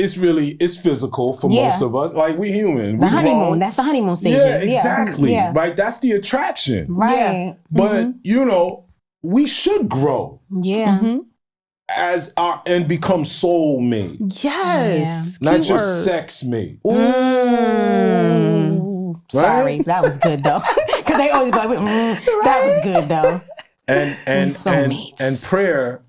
Speaker 2: physical for
Speaker 3: Yeah.
Speaker 2: most of us. Like we human.
Speaker 3: The
Speaker 2: we
Speaker 3: honeymoon.
Speaker 2: grown.
Speaker 3: That's the honeymoon stages.
Speaker 2: Yeah, exactly.
Speaker 3: Yeah.
Speaker 2: Right. That's the attraction.
Speaker 3: Right.
Speaker 2: But you know, we should grow
Speaker 3: Yeah.
Speaker 2: as our and become soulmates,
Speaker 1: Yes.
Speaker 2: not
Speaker 1: Keyword.
Speaker 2: just sex mates.
Speaker 1: Ooh.
Speaker 3: Sorry, that was good though. Because they always be like, that was good though.
Speaker 2: And
Speaker 3: soulmates.
Speaker 2: prayer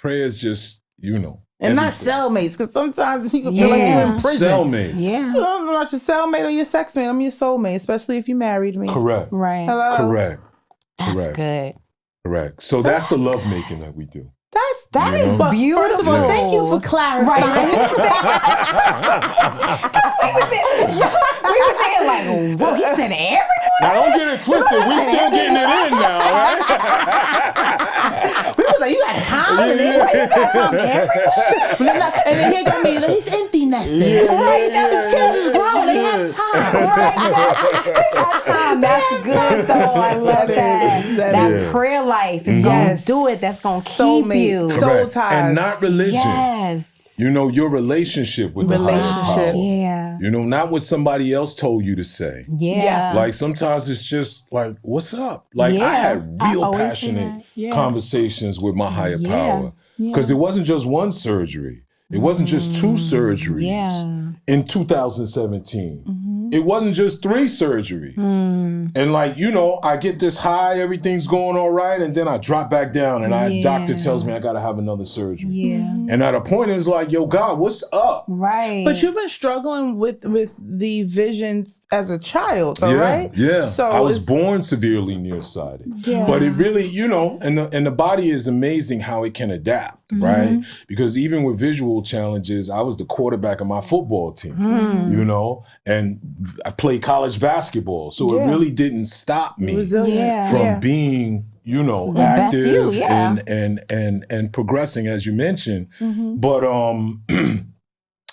Speaker 2: is just, you know,
Speaker 1: And not
Speaker 2: everything.
Speaker 1: cellmates, because sometimes you can feel like you're
Speaker 3: Yeah.
Speaker 1: in prison.
Speaker 2: Cellmates.
Speaker 3: Yeah.
Speaker 1: I'm not your cellmate or your sex mate. I'm your soulmate, especially if you married me.
Speaker 2: Correct.
Speaker 3: Right.
Speaker 1: Hello.
Speaker 2: Correct.
Speaker 3: That's
Speaker 2: Correct.
Speaker 3: good.
Speaker 2: Correct. So that's the love making that we do.
Speaker 3: That
Speaker 2: You
Speaker 3: is
Speaker 2: know?
Speaker 1: But
Speaker 3: beautiful.
Speaker 1: First of all, thank you for clarifying.
Speaker 3: We were saying like, whoa, he said everyone.
Speaker 2: Now don't get it twisted. We still getting it in now, right?
Speaker 1: We was like, you got time in it. Why you got time everywhere? And then here go me, he's empty nesting.
Speaker 2: Yeah,
Speaker 1: Right?
Speaker 2: yeah,
Speaker 1: That's his kids is grown. They have time.
Speaker 3: That time, that's good though. I love that. That
Speaker 2: is.
Speaker 3: prayer life is gonna do it. That's gonna keep
Speaker 1: Soulmate.
Speaker 3: you.
Speaker 1: Soul
Speaker 2: Correct.
Speaker 1: ties.
Speaker 2: And not religion.
Speaker 3: Yes.
Speaker 2: your relationship with the higher power.
Speaker 3: Yeah.
Speaker 2: Not what somebody else told you to say.
Speaker 3: Yeah.
Speaker 2: Like sometimes it's just like, what's up? Like I had real passionate conversations with my higher power. Because it wasn't just one surgery. It wasn't just 2 surgeries in 2017. It wasn't just 3 surgeries. And like, I get this high, everything's going all right, and then I drop back down and doctor tells me I gotta have another surgery. And at a point it's like, yo, God, what's up?
Speaker 3: Right.
Speaker 1: But you've been struggling with the visions as a child, though, right?
Speaker 2: Yeah.
Speaker 1: So
Speaker 2: I was born severely nearsighted.
Speaker 1: Yeah.
Speaker 2: But it really, and the body is amazing how it can adapt, right? Because even with visual challenges, I was the quarterback of my football team, and I played college basketball. So it really didn't stop me from being, active and progressing, as you mentioned. But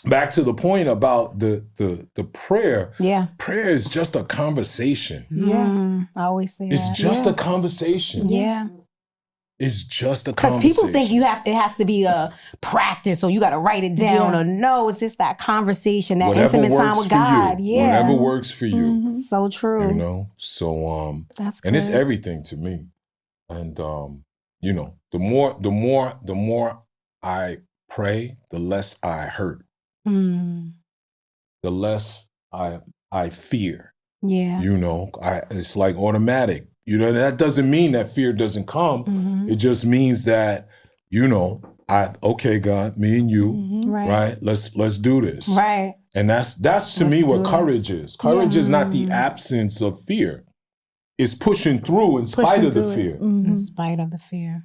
Speaker 2: back to the point about the prayer. Yeah. Prayer is just a conversation.
Speaker 3: Yeah. I always say
Speaker 2: it's just a conversation.
Speaker 3: Yeah.
Speaker 2: It's just a conversation.
Speaker 3: Because people think it has to be a practice or you got to write it down or no, it's just that conversation, that intimate time with God.
Speaker 2: Whatever works for you.
Speaker 3: So true.
Speaker 2: So
Speaker 3: that's good.
Speaker 2: And it's everything to me. And the more I pray, the less I hurt. The less I fear. Yeah. It's like automatic. That doesn't mean that fear doesn't come. It just means that, okay, God, me and you, right? Let's do this. Right. And that's to me what courage is. Courage is not the absence of fear. It's pushing through in spite of the fear.
Speaker 3: In spite of the fear.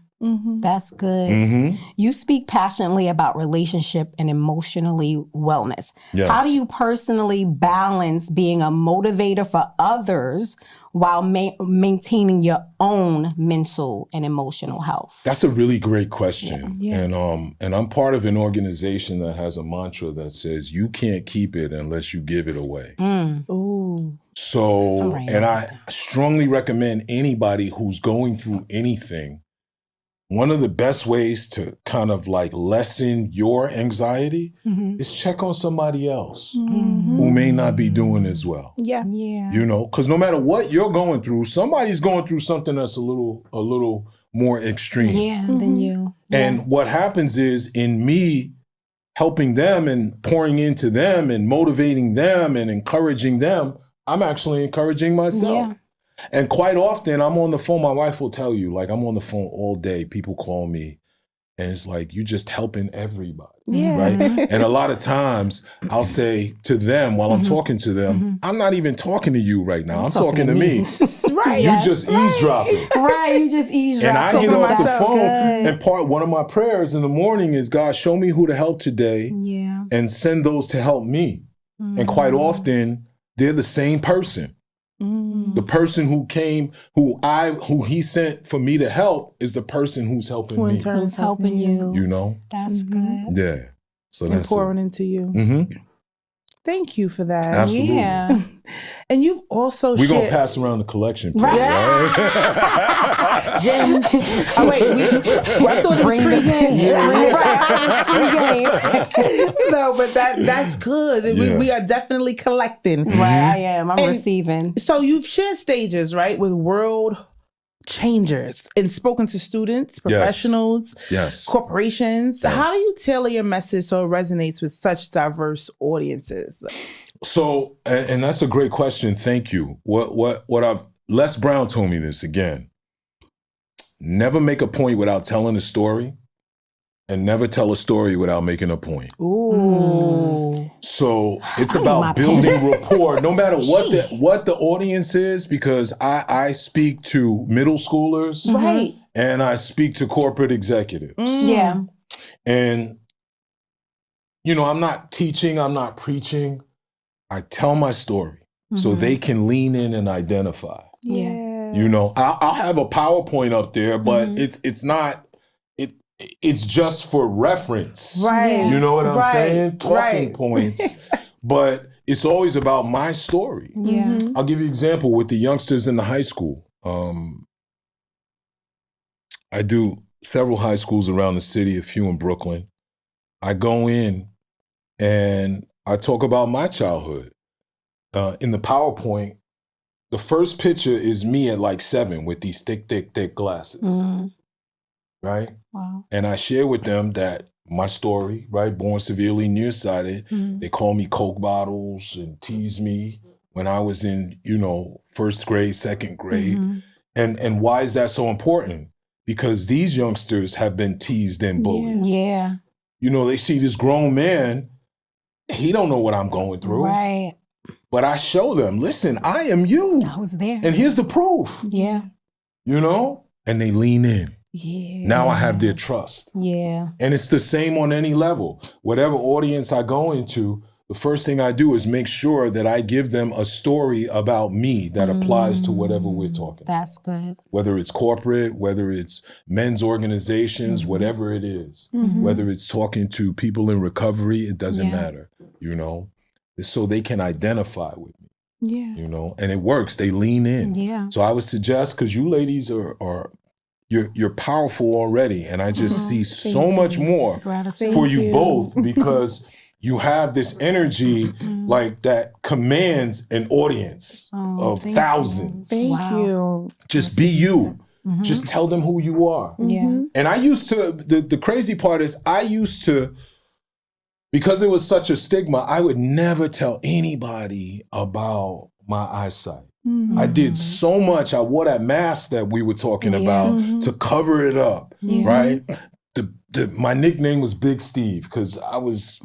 Speaker 3: That's good. You speak passionately about relationship and emotionally wellness. Yes. How do you personally balance being a motivator for others while maintaining your own mental and emotional health?
Speaker 2: That's a really great question. Yeah. And I'm part of an organization that has a mantra that says, you can't keep it unless you give it away. Ooh. So, and I strongly recommend anybody who's going through anything, one of the best ways to kind of like lessen your anxiety is check on somebody else who may not be doing as well. Yeah. Because no matter what you're going through, somebody's going through something that's a little more extreme
Speaker 3: than you.
Speaker 2: And what happens is, in me helping them and pouring into them and motivating them and encouraging them, I'm actually encouraging myself. Yeah. And quite often I'm on the phone, my wife will tell you, like I'm on the phone all day, people call me and it's like, you're just helping everybody, right? And a lot of times I'll say to them while I'm talking to them, I'm not even talking to you right now, I'm talking to me. Right. You just eavesdropping.
Speaker 3: Right, you just eavesdropping.
Speaker 2: And I get off the phone and one of my prayers in the morning is, God, show me who to help today and send those to help me. And quite often they're the same person. The person who came, who he sent for me to help is the person who's helping me.
Speaker 3: Who's helping you. That's good.
Speaker 2: Yeah. So that's
Speaker 1: pouring into you. Thank you for that.
Speaker 2: Absolutely.
Speaker 3: Yeah.
Speaker 1: And you've also
Speaker 2: We're going to pass around the collection plate, right?
Speaker 1: James. Oh, wait. I thought it was free game. No, but that's good. We are definitely collecting.
Speaker 3: Right, I am. I'm receiving.
Speaker 1: So you've shared stages, right, with world changers and spoken to students, professionals, corporations. Yes. How do you tailor your message so it resonates with such diverse audiences?
Speaker 2: So, and that's a great question. Thank you. Les Brown told me this again. Never make a point without telling a story, and never tell a story without making a point.
Speaker 1: Ooh.
Speaker 2: So it's about building rapport, no matter what the audience is, because I speak to middle schoolers,
Speaker 1: right,
Speaker 2: and I speak to corporate executives.
Speaker 3: Yeah.
Speaker 2: And, I'm not teaching, I'm not preaching. I tell my story so they can lean in and identify.
Speaker 3: Yeah.
Speaker 2: I'll have a PowerPoint up there, but it's not, it's just for reference.
Speaker 1: Right.
Speaker 2: You know what I'm saying? Talking points. But it's always about my story.
Speaker 3: Yeah.
Speaker 2: I'll give you an example with the youngsters in the high school. I do several high schools around the city, a few in Brooklyn. I go in and I talk about my childhood. In the PowerPoint, the first picture is me at like 7 with these thick glasses, right?
Speaker 3: Wow.
Speaker 2: And I share with them that my story, right? Born severely nearsighted. They call me Coke bottles and tease me when I was in, first grade, second grade. And why is that so important? Because these youngsters have been teased and bullied.
Speaker 3: Yeah.
Speaker 2: They see this grown man, he don't know what I'm going through.
Speaker 3: Right.
Speaker 2: But I show them, listen, I am you.
Speaker 3: I was there.
Speaker 2: And here's the proof.
Speaker 3: Yeah.
Speaker 2: And they lean in.
Speaker 1: Yeah.
Speaker 2: Now I have their trust.
Speaker 3: Yeah.
Speaker 2: And it's the same on any level. Whatever audience I go into, the first thing I do is make sure that I give them a story about me that applies to whatever we're talking.
Speaker 3: That's good.
Speaker 2: Whether it's corporate, whether it's men's organizations, whatever it is, whether it's talking to people in recovery, it doesn't matter, so they can identify with me.
Speaker 1: Yeah.
Speaker 2: And it works. They lean in.
Speaker 3: Yeah.
Speaker 2: So I would suggest, because you ladies are you're powerful already, and I just see so much more for you both, because you have this energy like that commands an audience of thousands.
Speaker 1: Thank you.
Speaker 2: Just be you. Just tell them who you are.
Speaker 3: Yeah.
Speaker 2: And I used to, the crazy part is I used to, because it was such a stigma, I would never tell anybody about my eyesight. I did so much. I wore that mask that we were talking about to cover it up, right? My nickname was Big Steve because I was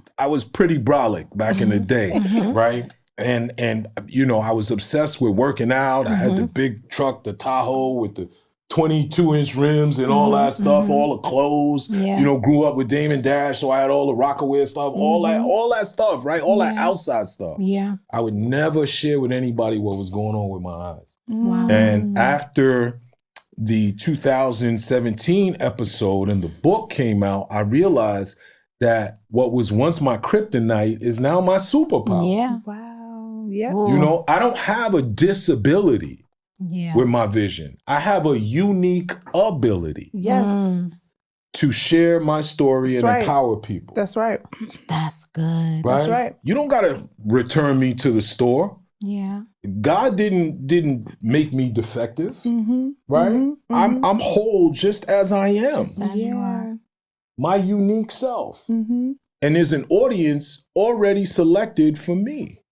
Speaker 2: pretty brolic back in the day, right? And I was obsessed with working out. I had the big truck, the Tahoe with the 22-inch rims and all that stuff, all the clothes. Grew up with Damon Dash, so I had all the Rockaway stuff, all that stuff, right? All that outside stuff.
Speaker 3: Yeah.
Speaker 2: I would never share with anybody what was going on with my eyes.
Speaker 3: Wow.
Speaker 2: And after the 2017 episode and the book came out, I realized that what was once my kryptonite is now my superpower.
Speaker 3: Yeah.
Speaker 1: Wow. Yeah.
Speaker 2: I don't have a disability with my vision. I have a unique ability to share my story and empower people.
Speaker 1: That's right.
Speaker 3: That's good.
Speaker 2: Right?
Speaker 1: That's right.
Speaker 2: You don't got to return me to the store.
Speaker 3: Yeah.
Speaker 2: God didn't make me defective, right? I'm whole just as I am.
Speaker 3: Just as you are.
Speaker 2: My unique self. And there's an audience already selected for me.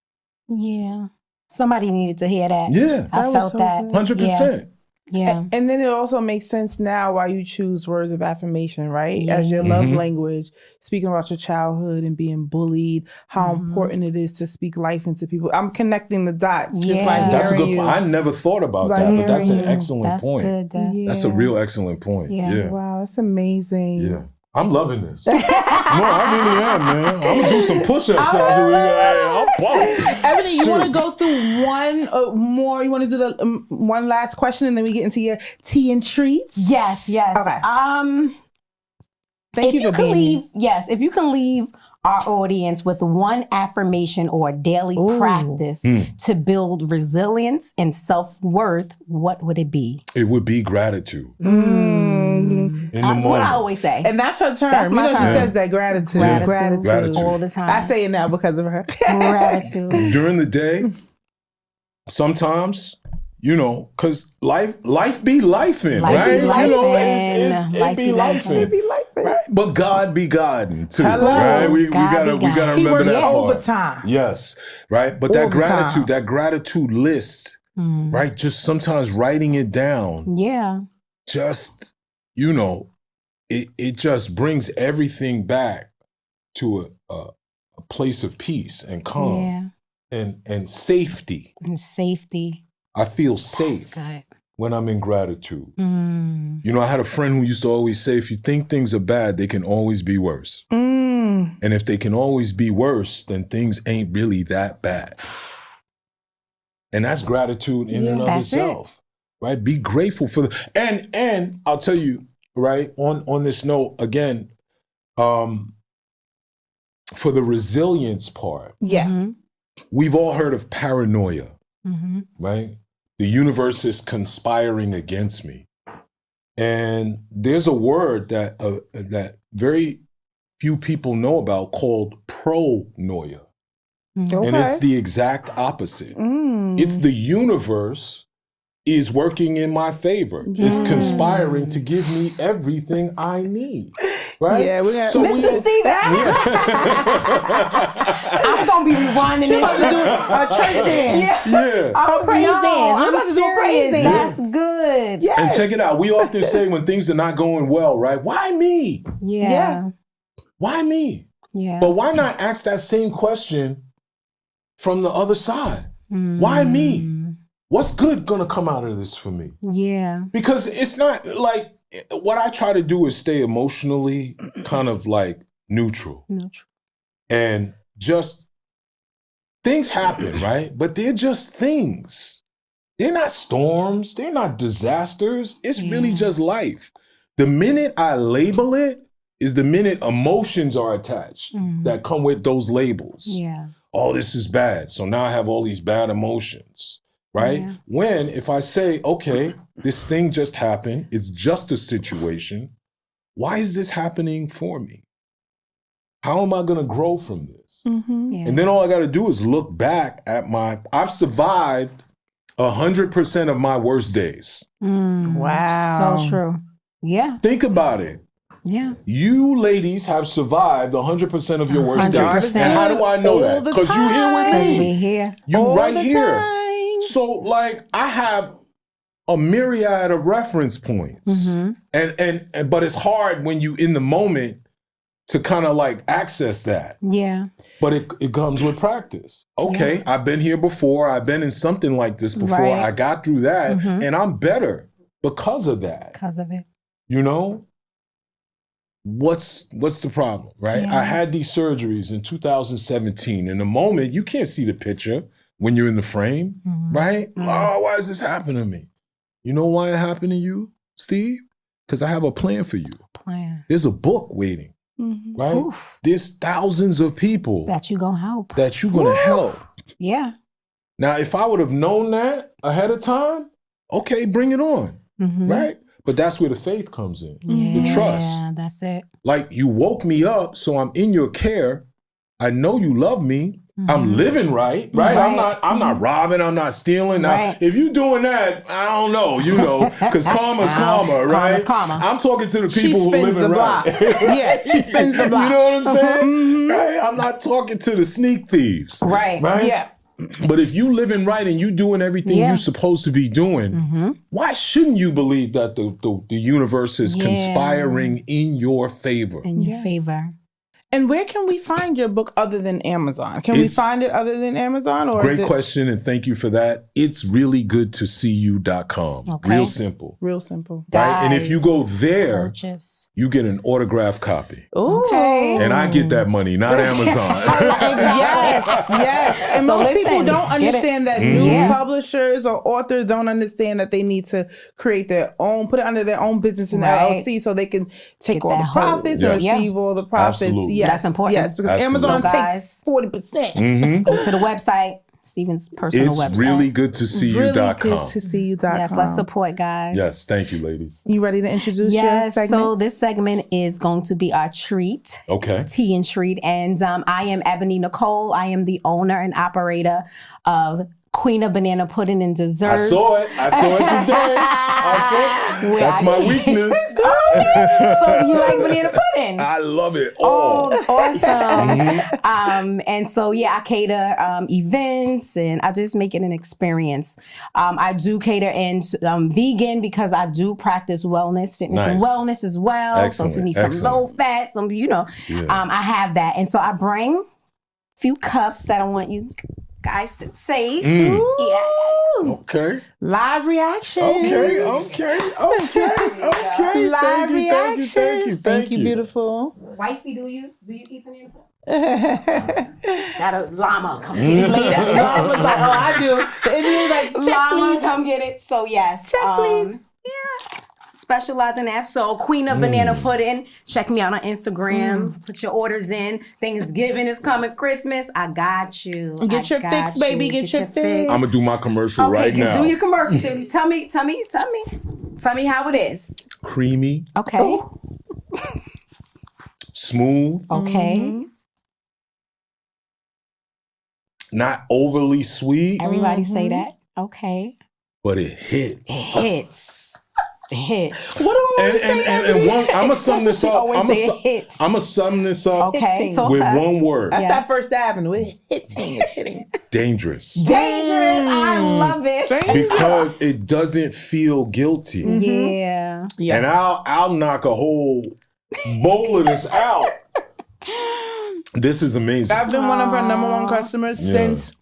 Speaker 3: Yeah. Somebody needed to hear that.
Speaker 2: Yeah.
Speaker 3: I felt
Speaker 1: so
Speaker 3: that.
Speaker 1: good.
Speaker 2: 100%.
Speaker 3: Yeah.
Speaker 1: And then it also makes sense now why you choose words of affirmation, right? As your love language, speaking about your childhood and being bullied, how important it is to speak life into people. I'm connecting the dots. Just by
Speaker 2: That's a
Speaker 1: hearing
Speaker 2: good point. I never thought about
Speaker 1: By
Speaker 2: that, but that's an
Speaker 1: hearing you.
Speaker 2: excellent point.
Speaker 3: Good,
Speaker 2: That's a real excellent point. Yeah.
Speaker 1: Wow, that's amazing.
Speaker 2: Yeah. I'm loving this. No, I really am, man. I'm going to do some push-ups after we I'm pumped.
Speaker 1: Ebony, you want to go through one more? You want to do the one last question and then we get into your tea and treats?
Speaker 3: Yes.
Speaker 1: Okay.
Speaker 3: If you can leave our audience with one affirmation or daily practice to build resilience and self-worth, what would it be?
Speaker 2: It would be gratitude. In the morning.
Speaker 3: What I always say.
Speaker 1: And that's her term.
Speaker 3: That's my
Speaker 1: She
Speaker 3: term.
Speaker 1: says that gratitude.
Speaker 2: Gratitude.
Speaker 3: All the time.
Speaker 1: I say it now because of her.
Speaker 3: Gratitude.
Speaker 2: During the day, sometimes, because life be lifing, right? It be lifing. Right? But God be Godding too, right? We gotta remember that part.
Speaker 1: Overtime.
Speaker 2: Yes, right. But that gratitude list, right? Just sometimes writing it down.
Speaker 3: Yeah.
Speaker 2: Just it just brings everything back to a place of peace and calm and safety.
Speaker 3: And safety.
Speaker 2: I feel safe when I'm in gratitude. I had a friend who used to always say, if you think things are bad, they can always be worse. And if they can always be worse, then things ain't really that bad. And that's gratitude in and of itself, right? Be grateful for and I'll tell you, right, on this note, again, for the resilience part, we've all heard of paranoia, right? The universe is conspiring against me. And there's a word that very few people know about called pronoia.
Speaker 1: Okay.
Speaker 2: And it's the exact opposite. It's the universe is working in my favor. It's conspiring to give me everything I need. Right?
Speaker 1: Yeah, we have
Speaker 3: Mr. Steven. I'm gonna be rewinding this.
Speaker 1: about to do a church dance.
Speaker 2: Yeah.
Speaker 1: A praise dance. We're about to do a praise dance.
Speaker 3: That's good.
Speaker 1: Yes.
Speaker 2: And check it out. We often say when things are not going well, right? Why me?
Speaker 3: Yeah.
Speaker 2: Why me?
Speaker 3: Yeah.
Speaker 2: But why not ask that same question from the other side? Why me? What's good gonna come out of this for me?
Speaker 3: Yeah.
Speaker 2: Because it's not like, what I try to do is stay emotionally kind of like neutral. And just things happen, right? But they're just things. They're not storms. They're not disasters. It's really just life. The minute I label it is the minute emotions are attached that come with those labels.
Speaker 3: Yeah.
Speaker 2: Oh, this is bad. So now I have all these bad emotions. Right?
Speaker 3: Yeah.
Speaker 2: When, if I say, okay, this thing just happened, it's just a situation. Why is this happening for me? How am I going to grow from this? And then all I got to do is look back at I've survived 100% of my worst days.
Speaker 1: Wow.
Speaker 3: So true. Yeah.
Speaker 2: Think about it.
Speaker 3: Yeah.
Speaker 2: You ladies have survived 100% of your worst days.
Speaker 3: 100%.
Speaker 2: And how do I know that? Because you here with
Speaker 3: Because
Speaker 2: me.
Speaker 3: we here.
Speaker 2: You
Speaker 1: All
Speaker 2: right
Speaker 1: the
Speaker 2: here.
Speaker 1: time.
Speaker 2: So, like, I have a myriad of reference points, and but it's hard when you in the moment to kind of like access that.
Speaker 3: Yeah.
Speaker 2: But it comes with practice. Okay, I've been here before. I've been in something like this before.
Speaker 3: Right.
Speaker 2: I got through that, and I'm better because of that.
Speaker 3: Because of it.
Speaker 2: You know, what's the problem, right?
Speaker 3: Yeah.
Speaker 2: I had these surgeries in 2017. In the moment, you can't see the picture when you're in the frame, right? Oh, why is this happening to me? You know why it happened to you, Steve? Because I have a plan for you. There's a book waiting, right?
Speaker 3: Oof.
Speaker 2: There's thousands of people
Speaker 3: That you gonna help.
Speaker 2: that you're going to help.
Speaker 3: Yeah.
Speaker 2: Now, if I would have known that ahead of time, okay, bring it on, right? But that's where the faith comes in, the trust.
Speaker 3: Yeah, that's it.
Speaker 2: Like, you woke me up, so I'm in your care. I know you love me. I'm living right?
Speaker 3: Right.
Speaker 2: I'm not robbing. I'm not stealing. Now,
Speaker 3: Right.
Speaker 2: if you're doing that, I don't know, because karma's karma, right?
Speaker 3: Karma's karma.
Speaker 2: I'm talking to the
Speaker 1: She
Speaker 2: people who
Speaker 1: spins
Speaker 2: living
Speaker 1: the block.
Speaker 2: right.
Speaker 1: Yeah, she spins the block.
Speaker 2: You know what I'm saying? Right? I'm not talking to the sneak thieves.
Speaker 3: Right.
Speaker 1: Yeah.
Speaker 2: But if you living right and you doing everything you're supposed to be doing, why shouldn't you believe that the universe is conspiring in your favor?
Speaker 3: In your favor.
Speaker 1: And where can we find your book other than Amazon? Can we find it other than Amazon? Or
Speaker 2: Great question, and thank you for that. It's reallygoodtoseeyou.com.
Speaker 3: Okay.
Speaker 2: Real simple.
Speaker 1: Real simple.
Speaker 2: Right? And if you go there,
Speaker 3: Purchase.
Speaker 2: you get an autographed copy.
Speaker 1: Okay.
Speaker 2: And I get that money, not Amazon.
Speaker 1: Yes. And
Speaker 3: So
Speaker 1: most people
Speaker 3: listen,
Speaker 1: don't
Speaker 3: get it.
Speaker 1: understand that new publishers or authors don't understand that they need to create their own, put it under their own business in
Speaker 3: Right.
Speaker 1: LLC so they can take
Speaker 3: Get
Speaker 1: all
Speaker 3: that
Speaker 1: the
Speaker 3: whole-
Speaker 1: profits and
Speaker 2: Yes.
Speaker 1: receive all the profits.
Speaker 2: Absolutely.
Speaker 1: Yes.
Speaker 3: That's important.
Speaker 1: Yes, because
Speaker 2: Absolutely.
Speaker 1: Amazon
Speaker 3: So, guys,
Speaker 1: takes 40%.
Speaker 3: Go to the website, Stephen's personal
Speaker 2: It's
Speaker 3: website.
Speaker 2: reallygoodtoseeyou.com.
Speaker 1: Really good to see you.com.
Speaker 3: Yes, let's support, guys.
Speaker 2: Yes, thank you, ladies.
Speaker 1: You ready to introduce your
Speaker 3: Yes,
Speaker 1: segment?
Speaker 3: so this segment is going to be our treat.
Speaker 2: Okay.
Speaker 3: Tea and treat. And I am Ebony Nicole. I am the owner and operator of Queen of Banana Pudding and Desserts.
Speaker 2: I saw it today. That's my weakness.
Speaker 3: So you like banana pudding?
Speaker 2: I love it. Oh,
Speaker 3: Awesome. And so, I cater events and I just make it an experience. I do cater in vegan because I do practice wellness, fitness and
Speaker 2: Nice.
Speaker 3: wellness as well.
Speaker 2: Excellent,
Speaker 3: So if you need some
Speaker 2: excellent.
Speaker 3: low fat, I have that. And so I bring a few cups that I want you guys to taste. Yeah.
Speaker 2: okay.
Speaker 1: Live reaction.
Speaker 2: Okay.
Speaker 1: Live reaction.
Speaker 2: Thank you.
Speaker 1: Beautiful.
Speaker 3: Wifey, do you eat banana pudding? That a llama come get it later.
Speaker 1: I was like, oh, I do. The Indian's like, check
Speaker 3: Llama
Speaker 1: please.
Speaker 3: come get it. So yes.
Speaker 1: Check please.
Speaker 3: Yeah. Specialize in that. So Queen of Banana Pudding. Check me out on Instagram. Put your orders in. Thanksgiving is coming. Christmas. I got you.
Speaker 1: Get your fix, baby. Get your fix.
Speaker 2: I'm gonna do my commercial right now.
Speaker 3: Do your commercial. Tell me how it is.
Speaker 2: Creamy,
Speaker 3: Okay.
Speaker 2: smooth,
Speaker 3: Okay.
Speaker 2: not overly sweet,
Speaker 3: Everybody say that. Okay.
Speaker 2: but it hits.
Speaker 3: Hits. Hits.
Speaker 1: What do I
Speaker 2: And one, I'm gonna sum this up.
Speaker 3: always say it hits.
Speaker 2: I'm gonna sum this up
Speaker 3: Okay. Talk
Speaker 2: with
Speaker 3: to us.
Speaker 2: one word:
Speaker 1: That's
Speaker 3: Yes.
Speaker 1: that First Avenue. It's hitting.
Speaker 2: dangerous.
Speaker 3: Dangerous. I love it.
Speaker 2: Because it doesn't feel guilty.
Speaker 3: Yeah.
Speaker 2: And I'll knock a whole bowl of this out. This is amazing.
Speaker 1: I've been one of her number one customers
Speaker 2: Yeah.
Speaker 1: since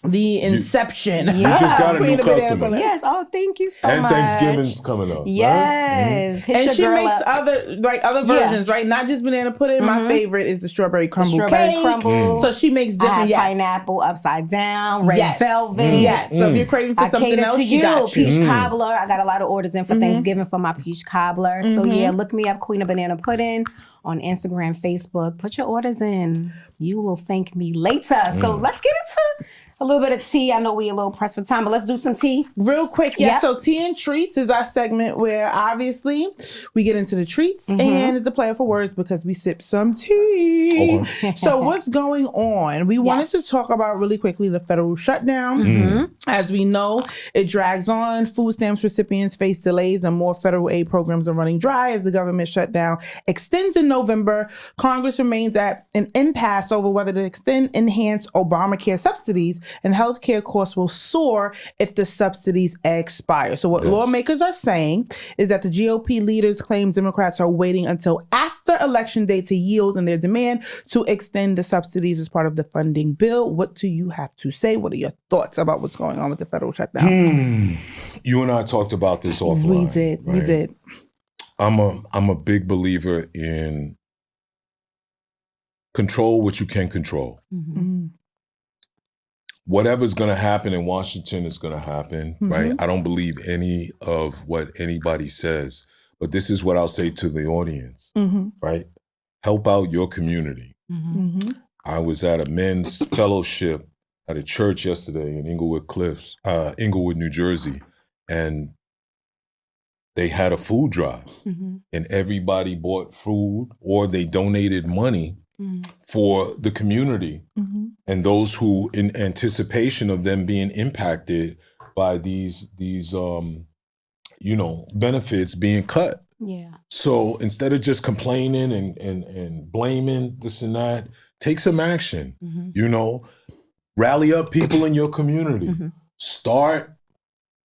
Speaker 1: the inception.
Speaker 2: You just got a
Speaker 1: Queen
Speaker 2: new
Speaker 1: of Banana
Speaker 2: customer.
Speaker 1: Pudding.
Speaker 3: Yes. Oh, thank you so
Speaker 2: And
Speaker 3: much.
Speaker 2: Thanksgiving's coming up. Right?
Speaker 3: Yes. Hit
Speaker 1: And
Speaker 3: your
Speaker 1: she
Speaker 3: girl
Speaker 1: makes
Speaker 3: up.
Speaker 1: other versions, right? Not just banana pudding. My favorite is the strawberry crumble
Speaker 3: Strawberry
Speaker 1: cake.
Speaker 3: crumble.
Speaker 1: So she makes
Speaker 3: I
Speaker 1: different.
Speaker 3: have pineapple upside down, red velvet.
Speaker 1: Yes. So if you're craving for
Speaker 3: I
Speaker 1: something
Speaker 3: cater
Speaker 1: else,
Speaker 3: to
Speaker 1: she
Speaker 3: you.
Speaker 1: got you.
Speaker 3: Peach cobbler. I got a lot of orders in for Thanksgiving for my peach cobbler. So yeah, look me up, Queen of Banana Pudding, on Instagram, Facebook. Put your orders in. You will thank me later. So let's get into a little bit of tea. I know we a little pressed for time, but let's do some tea.
Speaker 1: Real quick,
Speaker 3: Yep.
Speaker 1: So tea and treats is our segment where obviously we get into the treats and it's a play for words because we sip some tea.
Speaker 2: Okay.
Speaker 1: So what's going on? We wanted to talk about really quickly the federal shutdown. As we know, it drags on. Food stamps recipients face delays and more federal aid programs are running dry as the government shutdown extends in November. Congress remains at an impasse over whether to extend enhanced Obamacare subsidies, and healthcare costs will soar if the subsidies expire. So what lawmakers are saying is that the GOP leaders claim Democrats are waiting until after election day to yield in their demand to extend the subsidies as part of the funding bill. What do you have to say? What are your thoughts about what's going on with the federal shutdown?
Speaker 2: You and I talked about this offline.
Speaker 1: We did.
Speaker 2: Right?
Speaker 1: We did.
Speaker 2: I'm a big believer in control what you can control. Whatever's going to happen in Washington is going to happen, right? I don't believe any of what anybody says, but this is what I'll say to the audience, right? Help out your community. I was at a men's fellowship at a church yesterday in Inglewood, New Jersey, and they had a food drive, and everybody bought food or they donated money for the community and those who, in anticipation of them being impacted by these benefits being cut.
Speaker 3: Yeah.
Speaker 2: So instead of just complaining and blaming this and that, take some action. Rally up people in your community. Start,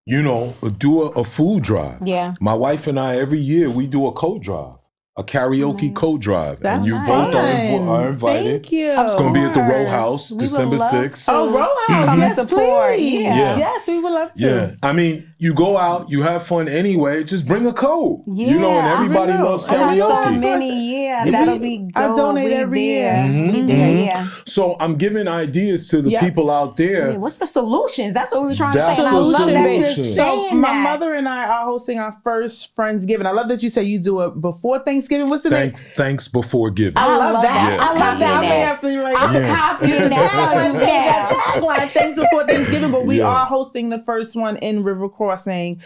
Speaker 2: do a food drive.
Speaker 3: Yeah.
Speaker 2: My wife and I, every year, we do a coat drive. A karaoke coat drive.
Speaker 1: That's
Speaker 2: and you both are invited.
Speaker 1: Thank you.
Speaker 2: It's going to be at the Row House,
Speaker 3: We would
Speaker 2: December
Speaker 3: love
Speaker 2: 6th.
Speaker 3: to.
Speaker 1: Oh, Row House.
Speaker 3: Come and
Speaker 1: Yes,
Speaker 3: support.
Speaker 1: please.
Speaker 3: Yeah.
Speaker 1: Yes, we would love to.
Speaker 2: Yeah. I mean, you go out, you have fun anyway, just bring a coat.
Speaker 3: Yeah,
Speaker 2: And everybody
Speaker 1: I know.
Speaker 2: loves
Speaker 1: I got so
Speaker 2: karaoke.
Speaker 3: many,
Speaker 1: If
Speaker 3: that'll
Speaker 1: we-
Speaker 3: be dope.
Speaker 1: I donate
Speaker 3: We
Speaker 1: every
Speaker 3: there.
Speaker 1: year.
Speaker 3: We there, yeah.
Speaker 2: So I'm giving ideas to the
Speaker 1: Yeah.
Speaker 2: people out there.
Speaker 3: Yeah, what's the solutions? That's what we were trying to
Speaker 2: That's
Speaker 3: say. And I
Speaker 2: the
Speaker 3: love that you're
Speaker 2: solution.
Speaker 3: saying
Speaker 1: So my
Speaker 3: that.
Speaker 1: mother and I are hosting our first Friendsgiving. I love that you say you do it before Thanksgiving. What's the name?
Speaker 2: Thanks before giving.
Speaker 1: I love that.
Speaker 2: Yeah.
Speaker 1: I love that. I may
Speaker 3: Copying
Speaker 1: have to write
Speaker 3: I'm copying that.
Speaker 1: tagline. Thanks before Thanksgiving, but we
Speaker 2: Yeah.
Speaker 1: are hosting the first one in River Crossing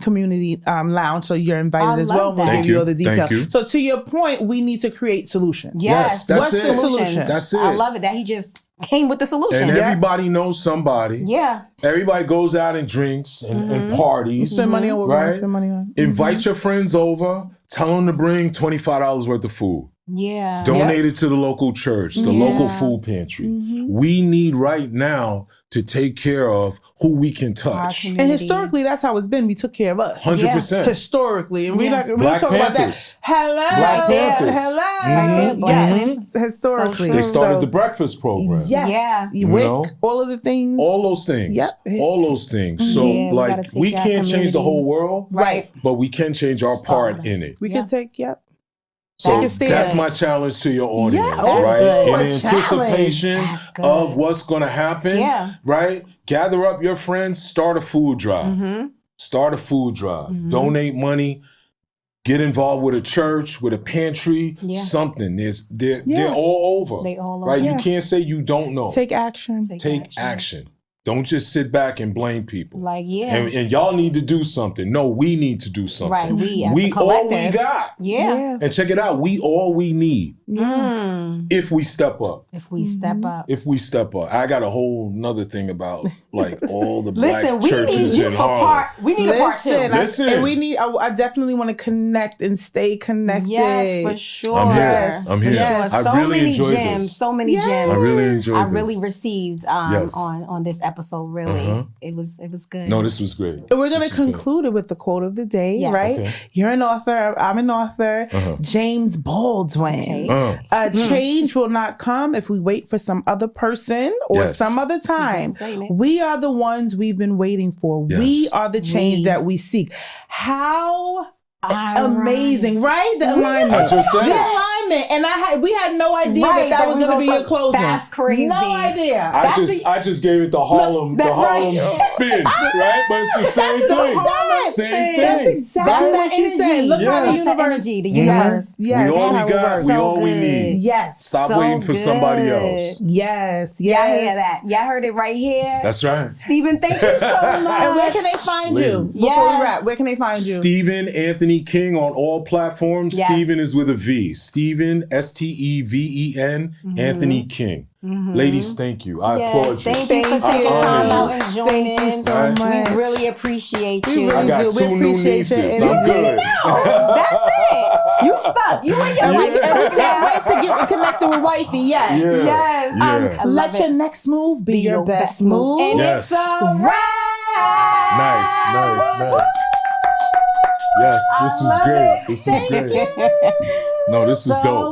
Speaker 1: Community Lounge, so you're invited
Speaker 3: I
Speaker 1: as
Speaker 3: love
Speaker 1: well. We'll
Speaker 3: that.
Speaker 1: give you all the
Speaker 2: Thank
Speaker 1: details.
Speaker 2: you.
Speaker 1: So to your point, we need to create solutions.
Speaker 3: Yes,
Speaker 2: that's
Speaker 3: what's
Speaker 2: it.
Speaker 3: the solution?
Speaker 2: That's it.
Speaker 3: I love it that he just came with the solution.
Speaker 2: And everybody knows somebody.
Speaker 3: Yeah.
Speaker 2: Everybody goes out and drinks and parties.
Speaker 1: Spend money on what we want
Speaker 2: Right?
Speaker 1: to spend money on.
Speaker 2: Invite your friends over. Tell them to bring $25 worth of food.
Speaker 3: Yeah.
Speaker 2: Donate it to the local church, the local food pantry. We need right now to take care of who we can touch.
Speaker 3: Our
Speaker 1: And
Speaker 3: community.
Speaker 1: historically, that's how it's been. We took care of us.
Speaker 2: 100%.
Speaker 1: Historically, and we
Speaker 3: Yeah.
Speaker 1: don't
Speaker 2: Black
Speaker 1: talk about that.
Speaker 2: Panthers.
Speaker 1: Hello,
Speaker 2: Black Panthers.
Speaker 1: hello. Yes, historically.
Speaker 2: They started
Speaker 1: So,
Speaker 2: the breakfast program.
Speaker 1: Yes,
Speaker 3: Yeah.
Speaker 1: you WIC,
Speaker 2: know?
Speaker 1: all of the things.
Speaker 2: All those things.
Speaker 1: Yep.
Speaker 2: All those things. So,
Speaker 3: Yeah, we
Speaker 2: like,
Speaker 3: gotta take
Speaker 2: we
Speaker 3: our
Speaker 2: can't change the
Speaker 3: community.
Speaker 2: whole world,
Speaker 1: Right.
Speaker 2: but we can change our part in it.
Speaker 1: We
Speaker 3: Yeah.
Speaker 1: can take. Yep.
Speaker 2: So
Speaker 3: That's
Speaker 2: that's
Speaker 3: good.
Speaker 2: my challenge to your audience,
Speaker 1: Yeah, oh,
Speaker 2: right?
Speaker 3: good.
Speaker 2: In
Speaker 1: A challenge.
Speaker 2: anticipation
Speaker 3: That's good.
Speaker 2: of what's going to happen,
Speaker 3: Yeah.
Speaker 2: right? Gather up your friends, start a food drive. Start a food drive. Donate money. Get involved with a church, with a pantry,
Speaker 3: Yeah.
Speaker 2: something. They're all over.
Speaker 3: They all
Speaker 2: right?
Speaker 3: over.
Speaker 2: You can't say you don't know.
Speaker 1: Take action.
Speaker 2: Take action. Don't just sit back and blame people.
Speaker 3: Like, yeah.
Speaker 2: And y'all need to do something. No, we need to do something.
Speaker 3: Right, we as a
Speaker 2: all we
Speaker 3: collective.
Speaker 2: got.
Speaker 3: Yeah.
Speaker 2: And check it out. We all we need. If we step up.
Speaker 3: If we step up.
Speaker 2: If we step up. I got a whole nother thing about like all the
Speaker 3: Listen,
Speaker 2: black churches in Harlem.
Speaker 3: We need a part two.
Speaker 2: Listen.
Speaker 1: And we need, I definitely want to connect and stay connected.
Speaker 3: Yes, for sure.
Speaker 2: I'm here. I'm here.
Speaker 3: Yes.
Speaker 2: I
Speaker 3: so
Speaker 2: really
Speaker 3: many
Speaker 2: enjoyed
Speaker 3: gems.
Speaker 2: this.
Speaker 3: So many gems.
Speaker 2: I really enjoyed
Speaker 3: I
Speaker 2: this.
Speaker 3: really received on this episode. Really, it was good.
Speaker 2: No, this was great.
Speaker 1: And we're going to conclude it with the quote of the day,
Speaker 3: Yes.
Speaker 1: right?
Speaker 2: Okay.
Speaker 1: You're an author. I'm an author. James Baldwin.
Speaker 3: Okay.
Speaker 1: Change will not come if we wait for some other person or
Speaker 2: Yes.
Speaker 1: some other time. We are the ones we've been waiting for.
Speaker 2: Yes.
Speaker 1: We are the change that we seek. How amazing, right? The alignment.
Speaker 2: I just said
Speaker 1: The
Speaker 2: it.
Speaker 1: alignment. And we had no idea that was going to be your closing.
Speaker 3: That's crazy.
Speaker 1: No idea.
Speaker 2: I just gave it the Harlem spin, right? But it's the same thing. Same thing.
Speaker 1: Exactly what you said. Look how the
Speaker 3: That's the
Speaker 1: universe.
Speaker 3: energy, the universe.
Speaker 1: Yes.
Speaker 2: We all we
Speaker 1: That's
Speaker 2: got.
Speaker 1: how it
Speaker 2: We
Speaker 1: works.
Speaker 2: all we need.
Speaker 1: Yes.
Speaker 2: Stop
Speaker 3: So
Speaker 2: waiting for somebody
Speaker 3: good.
Speaker 2: else.
Speaker 1: Yes.
Speaker 3: Y'all hear that? Y'all heard it right here.
Speaker 2: That's right.
Speaker 3: Stephen, thank you so much.
Speaker 1: And where can they find you?
Speaker 2: Liz.
Speaker 1: Before we wrap, where can they find you?
Speaker 2: Stephen Anthony King on all platforms.
Speaker 3: Yes.
Speaker 2: Stephen is with a V. Stephen, Steven, Anthony King. Ladies, thank you. I applaud you.
Speaker 3: Thank you for
Speaker 1: Thank
Speaker 3: taking
Speaker 1: you.
Speaker 3: time out and joining.
Speaker 1: Thank you so much.
Speaker 3: We really appreciate you.
Speaker 1: really
Speaker 2: I got
Speaker 1: do. We
Speaker 2: 2 new
Speaker 1: appreciate your
Speaker 2: nieces. I'm
Speaker 1: energy.
Speaker 2: good.
Speaker 3: That's it. You stuck. You and your wife
Speaker 1: And we
Speaker 3: stuck now.
Speaker 1: can't wait to get connected with wifey. Yes.
Speaker 2: Yeah.
Speaker 3: Yes.
Speaker 2: Yeah.
Speaker 3: I love
Speaker 1: Let your
Speaker 3: it.
Speaker 1: next move be your best move.
Speaker 3: And
Speaker 2: Yes.
Speaker 3: it's a wrap.
Speaker 2: Nice. Yes, this was great. This was great. No, this was dope.